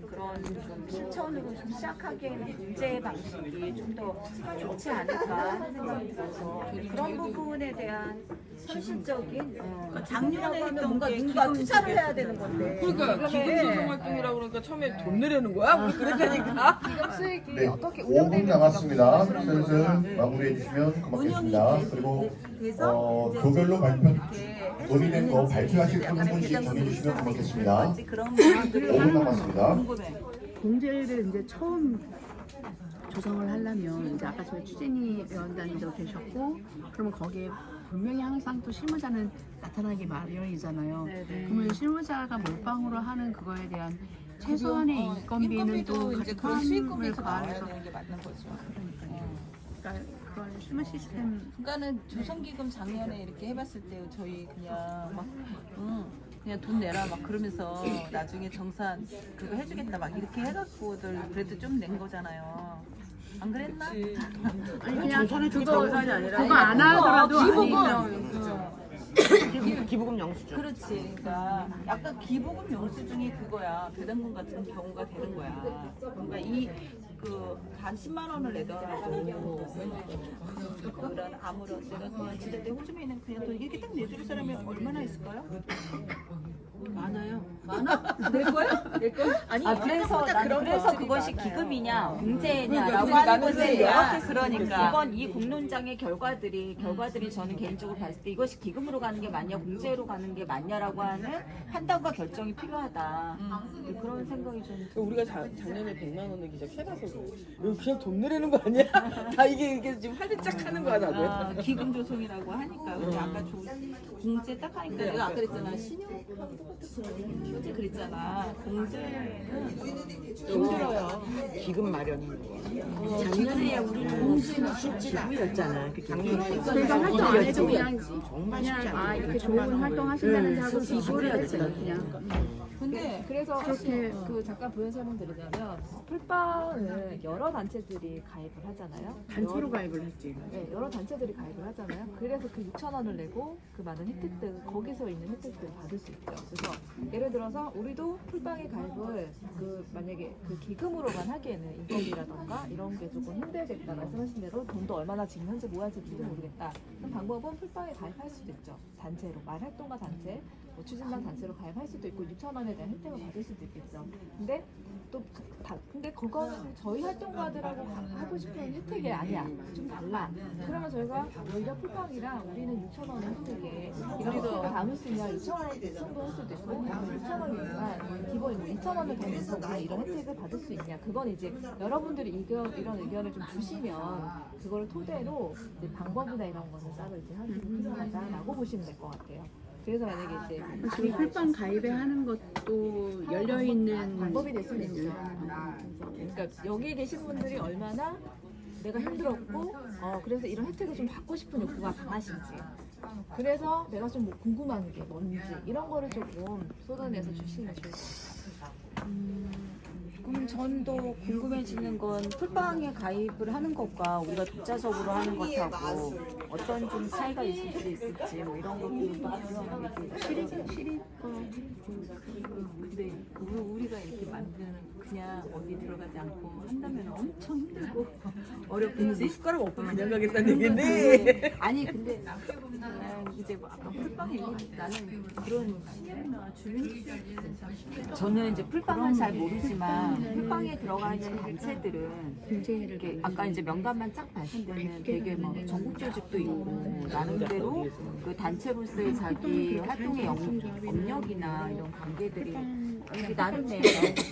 그런 좀 실천으로 좀 시작하기에는 공제 방식이 좀 더 좋지 않을까 하는 생각이 들어서 그런 부분에 대한 현실적인 작년에 하면 했던 뭔가 게 누가 기금 투자를 해야 쪽에서 되는 건데 그러니까 기금 조성 활동이라고 그러니까 처음에 돈 내려는 거야? 우리 그랬다니까. 기금 수익이 네, 어떻게 5분 운영되는지 남았습니다. 슬슬 마무리해 주시면 고맙겠습니다. 그리고 조별로 발표 논의된 거 발표하실 분 한 분씩 정해 주시면 고맙겠습니다. 그런 5분 남았습니다. 공제를 이제 처음 조성을 하려면 이제 아까 저희 추진위 위원단도 계셨고 그러면 거기에 분명히 항상 또 실무자는 나타나기 마련이잖아요. 그러면 실무자가 몰빵으로 하는 그거에 대한 최소한의 인건비는 또 이제 같이 그런 수익금에서 포함을 나와야 가해서 되는 게 맞는 거죠. 그러니까 그런 실무 시스템 그러니까는 조성기금 작년에 이렇게 해봤을 때 저희 그냥 막 그냥 돈 내라 막 그러면서 나중에 정산 그거 해주겠다 막 이렇게 해갖고들 그래도 좀 낸 거잖아요. 안 그랬나? 아니 그냥 그거 정산이 아니라 그거 안 하더라도 기부금 영수증. 그렇지. 그러니까 약간 기부금 영수증이 그거야. 배당금 같은 경우가 되는 거야. 그러니까 단 10만 원을 내더라도 그런 아무런 내가 그냥 진짜 내 호주머니는 그냥 돈 이렇게 딱 내줄 사람이 얼마나 있을까요? 많아요. 많아? 낼 거야? 낼 거야? 아니 그래서 나는 그래서 것들이 그것이 많아요. 기금이냐 공제냐라고 그러니까 하는 나는 것에 이제 대한 명확히 그러니까. 이번 이 공론장의 결과들이 저는 개인적으로 봤을 때 이것이 기금으로 가는 게 맞냐 공제로 가는 게 맞냐라고 하는 판단과 결정이 필요하다. 그런 생각이 좀 우리가 작년에 100만 원을 기적해놔서 그래. 그냥 돈 내려는 거 아니야? 다 이게 지금 활짝 하는 거야 다들. 기금 조성이라고 하니까 근데 아까 공제 딱 하니까 내가 아까 그랬잖아 신용카드 어제 그랬잖아 공제는 힘들어요. 기금 마련인 거. 작년에 우리는 기부였잖아. 작년에 그러니까 활동 안 해도 그냥 정말 쉽지 그냥 않아. 이렇게 좋은 활동 하신다는 자고 기부를 했어요 그냥. 근데 그래서 사실 잠깐 부연 설명드리자면 풀빵은 여러 단체들이 가입을 하잖아요. 단체로 가입을 했지. 네, 여러 단체들이 가입을 하잖아요. 그래서 그 6,000원을 내고 그 많은 혜택들 거기서 있는 혜택들을 받을 수 있죠. 그래서 예를 들어서 우리도 풀빵에 가입을 만약에 그 기금으로만 하기에는 인건비라던가 이런 게 조금 힘들겠다 말씀하신 대로 돈도 얼마나 지금 현재 모아야 될지도 모르겠다. 그럼 방법은 풀빵에 가입할 수도 있죠. 단체로 마을 활동가 단체, 뭐 추진단 단체로 가입할 수도 있고 6,000원에 대한 혜택을 받을 수도 있겠죠. 근데 그거는 저희 활동가들하고 하고 싶은 혜택이 아니야. 좀 달라. 그러면 저희가 오히려 풀빵이랑 우리는 6,000원 혜택에 이런 혜택을 나눌 수 있냐 2,000원에 청구할 수도 있고 6,000원이지만 기본 2,000원을 더 내서 우리 이런 혜택을 받을 수 있냐. 그건 이제 여러분들이 이런 의견을 좀 주시면 그걸 토대로 이제 방법이나 이런 거는 따로 이제 하는 게 필요하다라고 보시면 될 것 같아요. 그래서 만약에 이제 저희 풀빵 가입에 하는 것도 열려 있는 방법이 될 수는 있죠. 그러니까 여기 계신 분들이 얼마나 내가 힘들었고 그래서 이런 혜택을 좀 받고 싶은 욕구가 강하신지 그래서 내가 좀 뭐 궁금한 게 뭔지 이런 거를 조금 쏟아내서 주시면 좋을 것 같아요. 그럼 전도 궁금해지는 건 풀빵에 가입을 하는 것과 우리가 독자적으로 하는 것하고 어떤 좀 차이가 있을 수 있을지 뭐 이런 것들도 한번 얘기해 주세요. 근데 우리가 이렇게 만드는 그냥 어디 들어가지 않고 한다면 엄청 힘들고 어렵겠지? 숟가락 없고 그냥 가겠다는 얘기인데. 아니 근데 이제 뭐 아까 풀빵 얘기 나는 그런 신경이나 주민 저는 이제 풀빵은 잘 모르지만 풀빵에 들어가 있는 단체들은 이렇게 아까 이제 명단만 쫙 봤을 때는 되게 뭐 전국 조직도 있고 나름대로 그 단체로서의 자기 활동의 업력이나 이런 관계들이 이게 나름의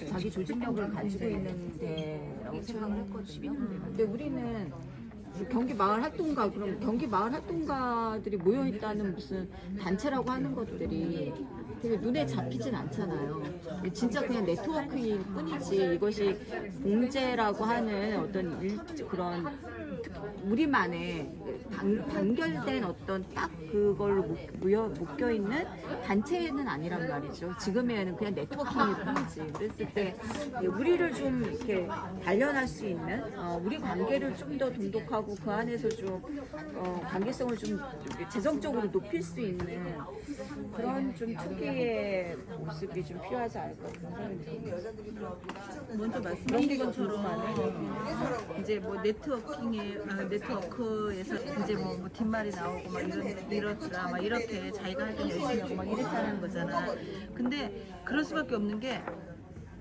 자기 조직력을 가지고 있는 데라고 생각을 했거든요. 근데 우리는 경기 마을 활동가, 그럼 경기 마을 활동가들이 모여 있다는 무슨 단체라고 하는 것들이 되게 눈에 잡히진 않잖아요. 진짜 그냥 네트워크일 뿐이지 이것이 공제라고 하는 어떤 그런 우리만의 단결된 어떤 딱 그걸로 묶여 있는 단체는 아니란 말이죠. 지금에는 그냥 네트워킹일 뿐이지. 그랬을 때 우리를 좀 이렇게 단련할 수 있는 우리 관계를 좀 더 돈독하고 그 안에서 좀 관계성을 좀 재정적으로 높일 수 있는 그런 좀 특유의 모습이 좀 필요하지 않을까 그런 생각이 듭니다. 먼저 말씀하신 것처럼 이제 뭐 네트워크에서 이제 뭐 뒷말이 나오고 막 이렇더라 막 이렇게 자기가 할 때 열심히 하고 막 이랬다는 거잖아. 근데 그럴 수밖에 없는 게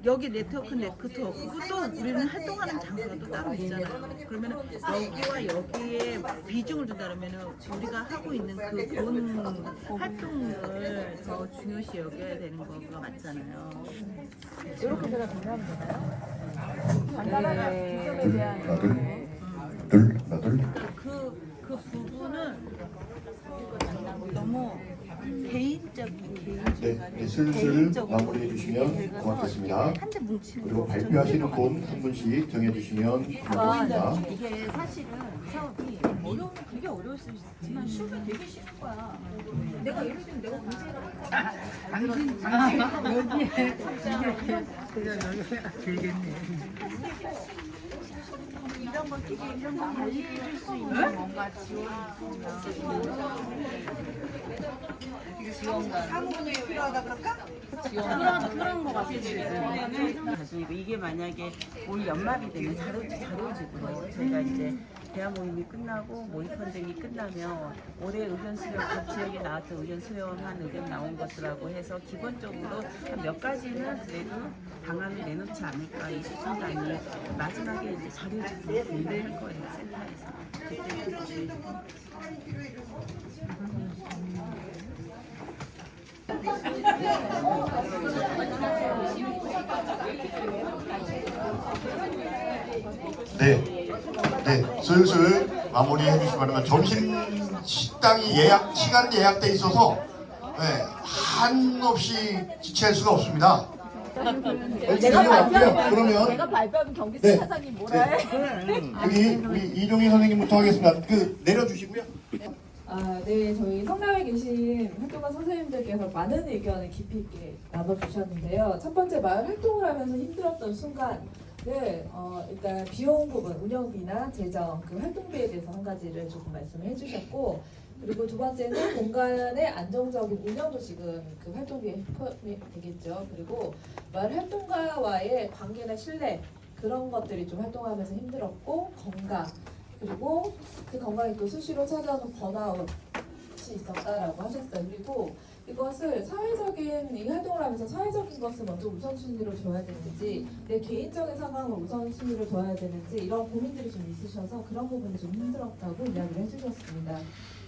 여기 네트워크는 네트워크고 또 우리는 활동하는 장소가 또 따로 있잖아요. 그러면 여기와 여기에 비중을 둔다 그러면 우리가 하고 있는 그 본 활동을 더 중요시 여겨야 되는 거가 맞잖아요. 이렇게 제가 정리하면 되나요? 간단하게 비전에 대한 그 부분은 너무 개인적인 네, 슬슬 마무리해 주시면 고맙겠습니다. 그리고 발표하시는 분 한 분씩 정해 주시면 고맙겠습니다. 이게 사실은 사업이 어려우면 되게 어려울 수 있지만 쉬우면 되게 쉬운 거야. 내가 예를 들면 내가 문제를 여기에 되겠네. 이런 거 관리해 줄 수 있는 뭔가 지원과 사무분이 필요하다 그럴까? 그런 거 같아요. 이게 만약에 올 연말이 되면 자료지고 저희가 이제 대화 모임이 끝나고 모의펀딩이 끝나면 올해 의견 수렴 각 지역에 나왔던 의견 수렴한 의견 나온 것들하고 해서 기본적으로 몇 가지는 그래도 방안을 내놓지 않을까 이 수준단이 마지막에 이제 자료집으로 공개할 거예요 센터에서. 네, 슬슬 마무리해 주시기 바랍니다. 점심 식당이 시간 예약돼 있어서 한없이 지체할 수가 없습니다. 내가 그러면 내가 발표하면 경기서 네. 사장님 뭐라 해? 여기 우리 이종희 선생님부터 하겠습니다. 내려주시고요. 네, 저희 성남에 계신 활동가 선생님들께서 많은 의견을 깊이 있게 나눠주셨는데요. 첫 번째, 마을 활동을 하면서 힘들었던 순간을 일단 비용 부분, 운영비나 재정, 그 활동비에 대해서 한 가지를 조금 말씀을 해주셨고, 그리고 두 번째는 공간의 안정적인 운영도 지금 그 활동비에 포함이 되겠죠. 그리고 마을 활동가와의 관계나 신뢰, 그런 것들이 좀 활동하면서 힘들었고, 건강, 그리고 그 건강이 또 수시로 찾아오는 번아웃이 있었다라고 하셨어요. 그리고 이것을 사회적인 이 활동을 하면서 사회적인 것을 먼저 우선순위로 둬야 되는지 내 개인적인 상황을 우선순위로 둬야 되는지 이런 고민들이 좀 있으셔서 그런 부분이 좀 힘들었다고 이야기를 해주셨습니다.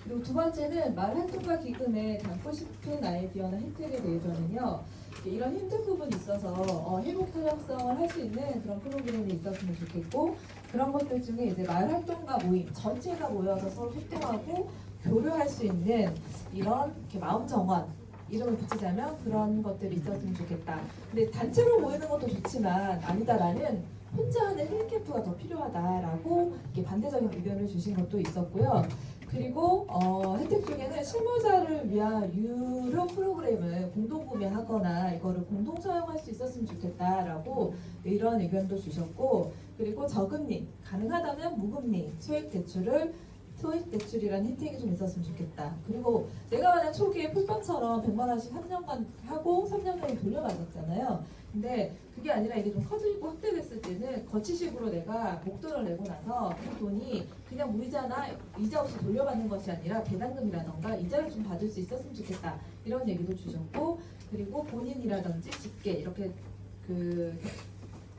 그리고 두 번째는 마을 활동가 기금에 담고 싶은 아이디어나 혜택에 대해서는요. 이런 힘든 부분이 있어서 회복 탄력성을 할 수 있는 그런 프로그램이 있었으면 좋겠고, 그런 것들 중에 이제 마을 활동가 모임 전체가 모여서 서로 소통하고 교류할 수 있는 이런 이렇게 마음 정원, 이름을 붙이자면 그런 것들이 있었으면 좋겠다. 근데 단체로 모이는 것도 좋지만 아니다라는 혼자 하는 힐캠프가 더 필요하다라고 이렇게 반대적인 의견을 주신 것도 있었고요. 그리고 혜택 중에는 실무자를 위한 유료 프로그램을 공동 구매하거나 이거를 공동 사용할 수 있었으면 좋겠다라고 이런 의견도 주셨고, 그리고 저금리, 가능하다면 무금리 소액 대출이라는 혜택이 좀 있었으면 좋겠다. 그리고 내가 만약 초기에 풀빵처럼 100만 원씩 3년간 하고 3년간에 돌려받았잖아요. 근데 그게 아니라 이게 좀 커지고 확대됐을 때는 거치식으로 내가 목돈을 내고 나서 그 돈이 그냥 무이자나 이자 없이 돌려받는 것이 아니라 배당금이라던가 이자를 좀 받을 수 있었으면 좋겠다. 이런 얘기도 주셨고, 그리고 본인이라든지 직계 이렇게 그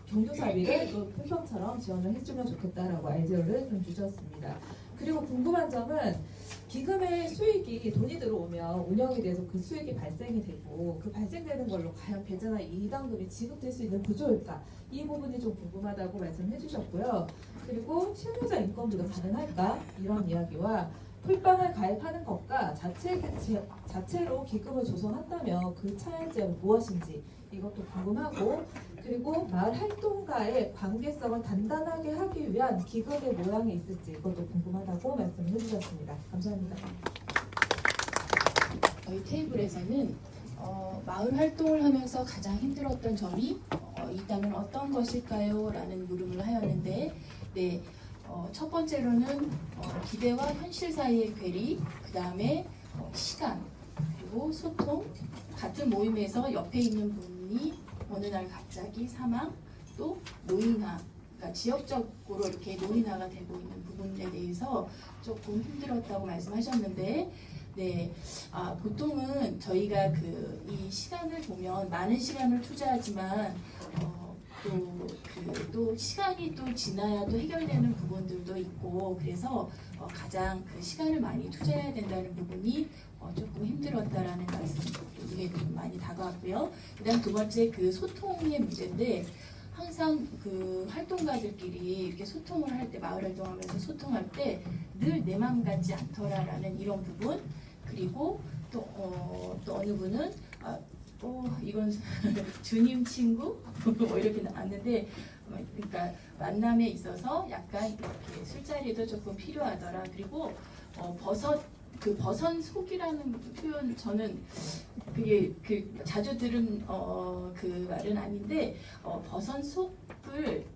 경조사비를 또 풀평처럼 지원을 해주면 좋겠다라고 아이디어를 좀 주셨습니다. 그리고 궁금한 점은 기금의 수익이 돈이 들어오면 운영에 대해서 그 수익이 발생이 되고 그 발생되는 걸로 과연 배제나 이당금이 지급될 수 있는 구조일까? 이 부분이 좀 궁금하다고 말씀해 주셨고요. 그리고 실무자 인건비가 가능할까? 이런 이야기와 풀빵을 가입하는 것과 자체로 기금을 조성한다면 그 차이점은 무엇인지 이것도 궁금하고, 그리고 마을 활동가의 관계성을 단단하게 하기 위한 기금의 모양이 있을지 이것도 궁금하다고 말씀을 해주셨습니다. 감사합니다. 저희 테이블에서는 마을 활동을 하면서 가장 힘들었던 점이 있다면 어떤 것일까요? 라는 물음을 하였는데, 네, 첫 번째로는 기대와 현실 사이의 괴리, 그 다음에 시간, 그리고 소통, 같은 모임에서 옆에 있는 분이 어느 날 갑자기 사망, 또 노인화, 그러니까 지역적으로 이렇게 노인화가 되고 있는 부분에 대해서 조금 힘들었다고 말씀하셨는데, 네, 보통은 저희가 이 시간을 보면 많은 시간을 투자하지만 또 시간이 또 지나야 또 해결되는 부분들도 있고, 그래서 가장 그 시간을 많이 투자해야 된다는 부분이 조금 힘들었다라는 말씀이 좀 많이 다가왔고요. 그다음 두 번째 그 소통의 문제인데, 항상 그 활동가들끼리 이렇게 소통을 할 때, 마을 활동하면서 소통할 때 늘 내 마음 같지 않더라라는 이런 부분, 그리고 또 어느 분은 이건 주님 친구 뭐 이렇게 나왔는데, 그러니까 만남에 있어서 약간 이렇게 술자리도 조금 필요하더라. 그리고 버선 속이라는 표현, 저는 그게 자주 들은 그 말은 아닌데, 버선 속을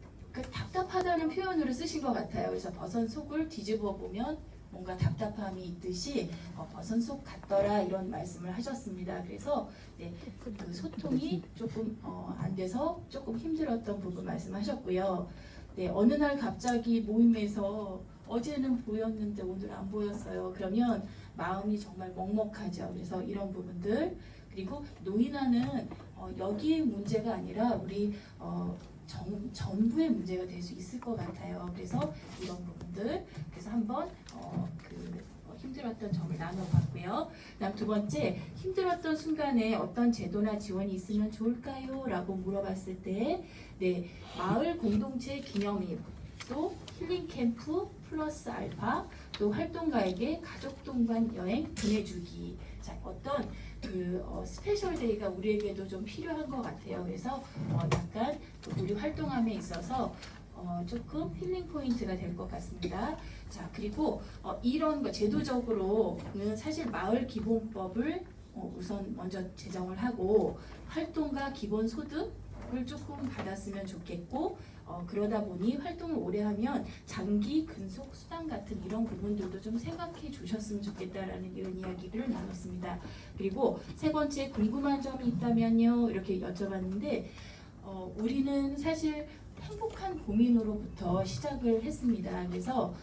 답답하다는 표현으로 쓰신 것 같아요. 그래서 버선 속을 뒤집어 보면 뭔가 답답함이 있듯이 버선 속 같더라, 이런 말씀을 하셨습니다. 그래서 네, 그 소통이 조금 안 돼서 조금 힘들었던 부분 말씀하셨고요. 네, 어느 날 갑자기 모임에서 어제는 보였는데 오늘 안 보였어요. 그러면 마음이 정말 먹먹하죠. 그래서 이런 부분들, 그리고 노인화는 여기의 문제가 아니라 우리 전부의 문제가 될 수 있을 것 같아요. 그래서 이런 부분들, 그래서 한번 힘들었던 점을 나눠봤고요. 그다음 두 번째, 힘들었던 순간에 어떤 제도나 지원이 있으면 좋을까요? 라고 물어봤을 때, 네, 마을 공동체 기념일, 또 힐링 캠프 플러스 알파, 또 활동가에게 가족 동반 여행 보내주기. 자, 어떤 스페셜 데이가 우리에게도 좀 필요한 것 같아요. 그래서 약간 우리 활동함에 있어서 조금 힐링 포인트가 될 것 같습니다. 자, 그리고 이런 거 제도적으로는 사실 마을 기본법을 우선 먼저 제정을 하고, 활동가 기본 소득을 조금 받았으면 좋겠고, 그러다 보니 활동을 오래 하면 장기 근속 수당 같은 이런 부분들도 좀 생각해 주셨으면 좋겠다라는 이런 이야기를 나눴습니다. 그리고 세 번째, 궁금한 점이 있다면요, 이렇게 여쭤봤는데, 우리는 사실 행복한 고민으로부터 시작을 했습니다. 그래서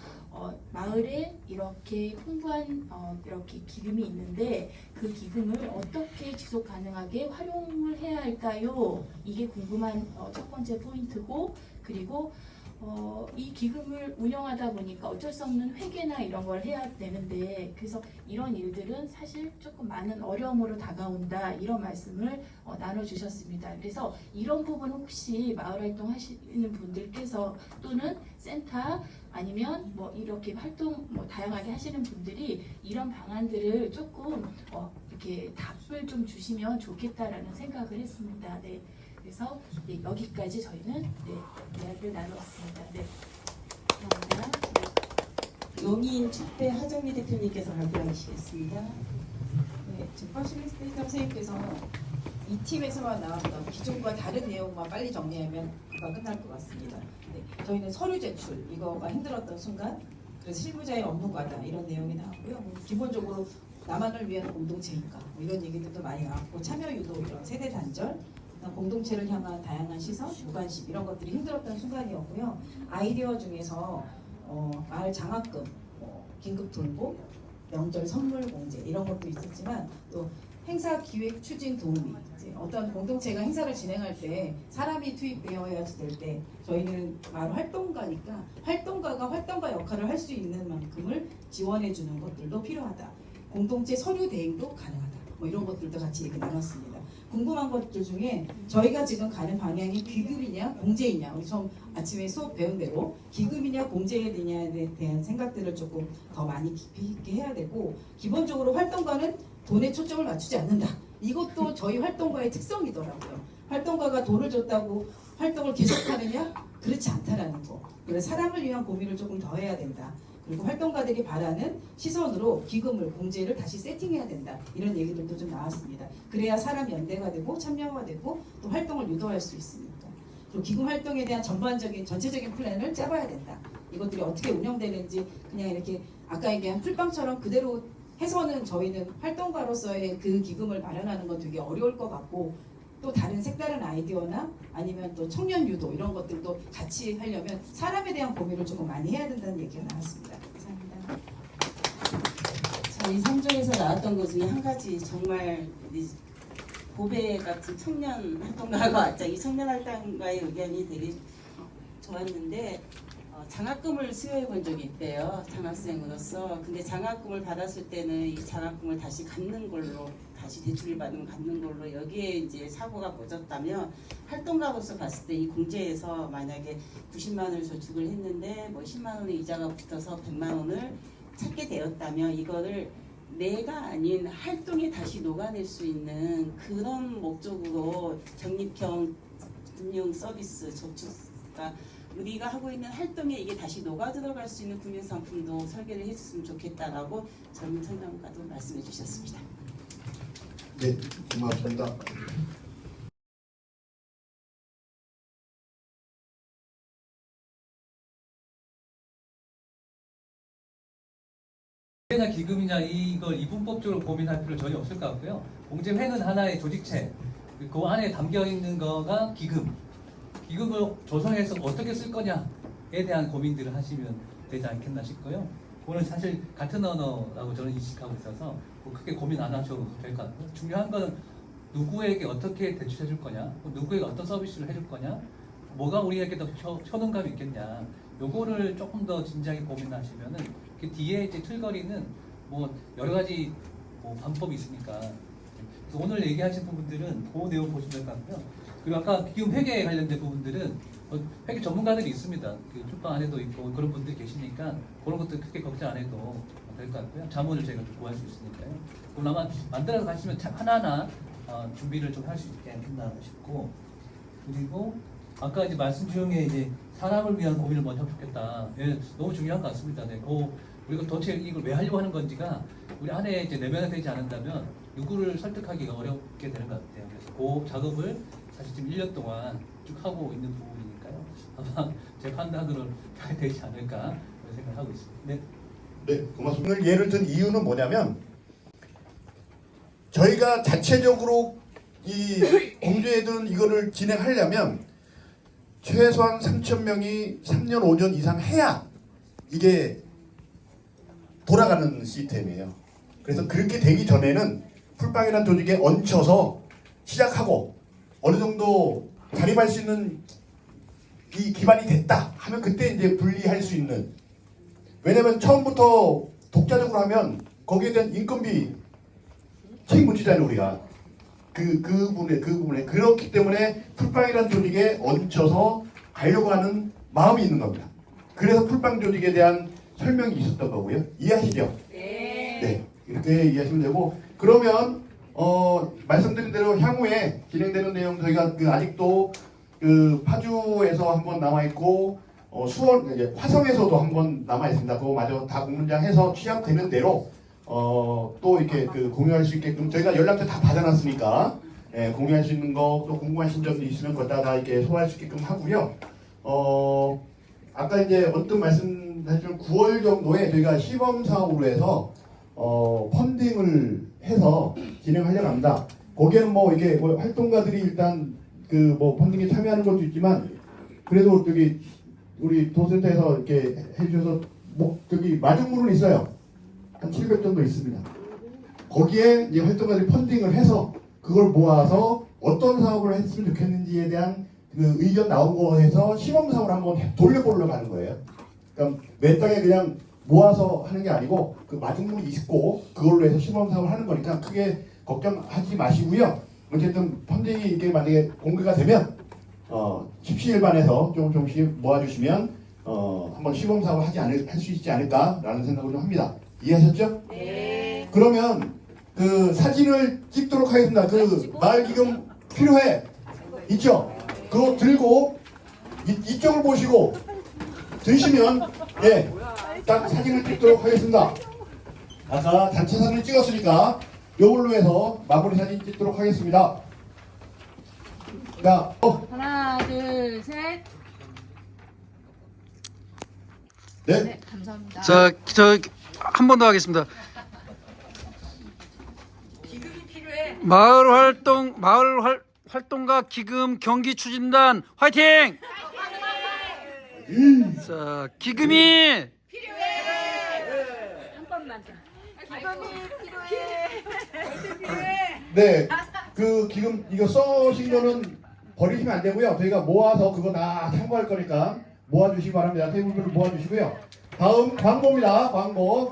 마을에 이렇게 풍부한 이렇게 기금이 있는데, 그 기금을 어떻게 지속 가능하게 활용을 해야 할까요? 이게 궁금한 첫 번째 포인트고, 그리고 이 기금을 운영하다 보니까 어쩔 수 없는 회계나 이런 걸 해야 되는데, 그래서 이런 일들은 사실 조금 많은 어려움으로 다가온다, 이런 말씀을 나눠주셨습니다. 그래서 이런 부분 혹시 마을 활동 하시는 분들께서, 또는 센터 아니면 뭐 이렇게 활동 다양하게 하시는 분들이 이런 방안들을 조금 이렇게 답을 좀 주시면 좋겠다라는 생각을 했습니다. 네. 그래서 네, 여기까지 저희는 이야기를 나눴습니다. 네. 감사합니다. 네. 용인 축대 하정미 대표님께서 발표하시겠습니다. 네, 증권실리스트 선생님께서 이 팀에서만 나왔던 기존과 다른 내용만 빨리 정리하면 그가 끝날 것 같습니다. 네, 저희는 서류 제출, 이거가 힘들었던 순간, 그래서 실무자의 업무 과다, 이런 내용이 나왔고요. 기본적으로 나만을 위한 공동체인가, 이런 얘기들도 많이 나왔고, 참여 유도, 이런 세대 단절, 공동체를 향한 다양한 시선, 무관심, 이런 것들이 힘들었던 순간이었고요. 아이디어 중에서 마을 장학금, 긴급 돌봄, 명절 선물 공제, 이런 것도 있었지만, 또 행사 기획 추진 도우미. 이제 어떤 공동체가 행사를 진행할 때 사람이 투입되어야 될 때 저희는 바로 활동가니까 활동가가 활동가 역할을 할 수 있는 만큼을 지원해 주는 것들도 필요하다. 공동체 서류 대행도 가능하다. 뭐 이런 것들도 같이 얘기 나눴습니다. 궁금한 것들 중에 저희가 지금 가는 방향이 기금이냐 공제이냐, 우리 처음 아침에 수업 배운 대로 기금이냐 공제이냐에 대한 생각들을 조금 더 많이 깊이 있게 해야 되고, 기본적으로 활동가는 돈에 초점을 맞추지 않는다. 이것도 저희 활동가의 특성이더라고요. 활동가가 돈을 줬다고 활동을 계속하느냐? 그렇지 않다라는 거. 그래서 사람을 위한 고민을 조금 더 해야 된다. 그리고 활동가들이 바라는 시선으로 기금을, 공제를 다시 세팅해야 된다. 이런 얘기들도 좀 나왔습니다. 그래야 사람 연대가 되고 참여가 되고 또 활동을 유도할 수 있으니까. 그리고 기금 활동에 대한 전반적인 전체적인 플랜을 짜봐야 된다. 이것들이 어떻게 운영되는지 그냥 이렇게 아까 얘기한 풀빵처럼 그대로 해서는 저희는 활동가로서의 그 기금을 마련하는 건 되게 어려울 것 같고, 또 다른 색다른 아이디어나 아니면 또 청년 유도 이런 것들도 같이 하려면 사람에 대한 고민을 조금 많이 해야 된다는 얘기가 나왔습니다. 감사합니다. 저희 3조에서 나왔던 것 중에 한 가지 정말 고배 같은 청년 활동가가 왔죠. 이 청년 활동가의 의견이 되게 좋았는데 장학금을 수여해 본 적이 있대요. 장학생으로서. 근데 장학금을 받았을 때는 이 장학금을 다시 갚는 걸로, 다시 대출을 받으면 갚는 걸로 여기에 이제 사고가 뻗었다면, 활동가로서 봤을 때 이 공제에서 만약에 90만 원을 저축을 했는데 뭐 10만 원의 이자가 붙어서 100만 원을 찾게 되었다면 이거를 내가 아닌 활동에 다시 녹아낼 수 있는 그런 목적으로 적립형 금융 서비스 저축가 우리가 하고 있는 활동에 이게 다시 녹아 들어갈 수 있는 금융 상품도 설계를 해줬으면 좋겠다라고 젊은 청년가도 말씀해 주셨습니다. 네, 고맙습니다. 공제냐 기금이냐 이걸 이분법적으로 고민할 필요 전혀 없을 것 같고요. 공제회는 하나의 조직체, 그 안에 담겨 있는 거가 기금. 기금을 조성해서 어떻게 쓸 거냐에 대한 고민들을 하시면 되지 않겠나 싶고요. 오늘 사실 같은 언어라고 저는 인식하고 있어서 크게 고민 안 하셔도 될 것 같고요. 중요한 건 누구에게 어떻게 대출해 줄 거냐, 누구에게 어떤 서비스를 해줄 거냐, 뭐가 우리에게 더 효능감이 있겠냐, 요거를 조금 더 진지하게 고민하시면은 그 뒤에 이제 틀거리는 뭐 여러 가지 뭐 방법이 있으니까. 그래서 오늘 얘기하신 부분들은 그 내용 보시면 될 것 같고요. 그리고 아까 기금 회계에 관련된 부분들은 회계 전문가들이 있습니다. 그 출판 안에도 있고 그런 분들이 계시니까 그런 것들 크게 걱정 안 해도 될 것 같고요. 자문을 저희가 좀 구할 수 있으니까요. 그럼 아마 만들어서 가시면 하나하나 준비를 좀 할 수 있게 했나 싶고, 그리고 아까 이제 말씀 중에 이제 사람을 위한 고민을 먼저 하면 좋겠다. 예, 너무 중요한 것 같습니다. 네, 우리가 도대체 이걸 왜 하려고 하는 건지가 우리 안에 이제 내면화 되지 않는다면 누구를 설득하기가 어렵게 되는 것 같아요. 그래서 그 작업을 사실 지금 1년 동안 쭉 하고 있는 부분이니까요. 아마 제 판단으로 잘 되지 않을까 그런 생각을 하고 있습니다. 네. 네, 고맙습니다. 오늘 예를 든 이유는 뭐냐면 저희가 자체적으로 이 공제든 이거를 진행하려면 최소한 3,000명이 3년 5년 이상 해야 이게 돌아가는 시스템이에요. 그래서 그렇게 되기 전에는 풀빵이라는 조직에 얹혀서 시작하고 어느 정도 자립할 수 있는 이 기반이 됐다 하면 그때 이제 분리할 수 있는, 왜냐면 처음부터 독자적으로 하면 거기에 대한 인건비 책임 못 지잖아요 우리가. 그 부분에 그렇기 때문에 풀빵이라는 조직에 얹혀서 가려고 하는 마음이 있는 겁니다. 그래서 풀빵 조직에 대한 설명이 있었던 거고요. 이해하시죠? 네. 네, 이렇게 이해하시면 되고, 그러면 말씀드린 대로 향후에 진행되는 내용 저희가 아직도 파주에서 한번 남아 있고 수원 이제 화성에서도 한번 남아 있습니다. 그거 마저 다 공문장 해서 취합되는 대로 또 이렇게 공유할 수 있게끔 저희가 연락처 다 받아놨으니까 공유할 수 있는 거, 또 궁금하신 점이 있으면 거기다가 이렇게 소화할 수 있게끔 하고요. 아까 이제 언뜻 말씀하신 9월 정도에 저희가 시범 사업으로 해서 펀딩을 해서 진행하려고 합니다. 거기에는 뭐 이게 뭐 활동가들이 일단 뭐 펀딩에 참여하는 것도 있지만, 그래도 저기 우리 도센터에서 이렇게 해주셔서 저기 마중물은 있어요. 한 700 정도 있습니다. 거기에 이제 활동가들이 펀딩을 해서 그걸 모아서 어떤 사업을 했으면 좋겠는지에 대한 그 의견 나온 거에서 시범 사업을 한번 돌려보려고 하는 거예요. 그러니까 매 땅에 그냥 모아서 하는 게 아니고 그 마중물이 있고 그걸로 해서 시범 사업을 하는 거니까 크게 걱정하지 마시고요. 어쨌든 펀딩이 이게 만약에 공개가 되면 십시일반에서 조금씩 모아주시면 한번 시범 사업을 할 수 있지 않을까라는 생각을 좀 합니다. 이해하셨죠? 네. 그러면 그 사진을 찍도록 하겠습니다. 그 마을 기금 필요해 있죠? 그거 들고 이쪽을 보시고 드시면 딱 사진을 찍도록 하겠습니다. 아까 단체 사진을 찍었으니까 이걸로 해서 마무리 사진 찍도록 하겠습니다. 자, 하나, 둘, 셋. 네. 감사합니다. 자, 저 한 번 더 하겠습니다. 마을 활동가 기금 경기 추진단 화이팅! 자, 기금이 한 번만 더. 네, 그 기금 이거 써신 거는 버리시면 안 되고요. 저희가 모아서 그거 다 참고할 거니까 모아주시기 바랍니다. 테이블별로 모아주시고요. 다음 광고입니다. 광고.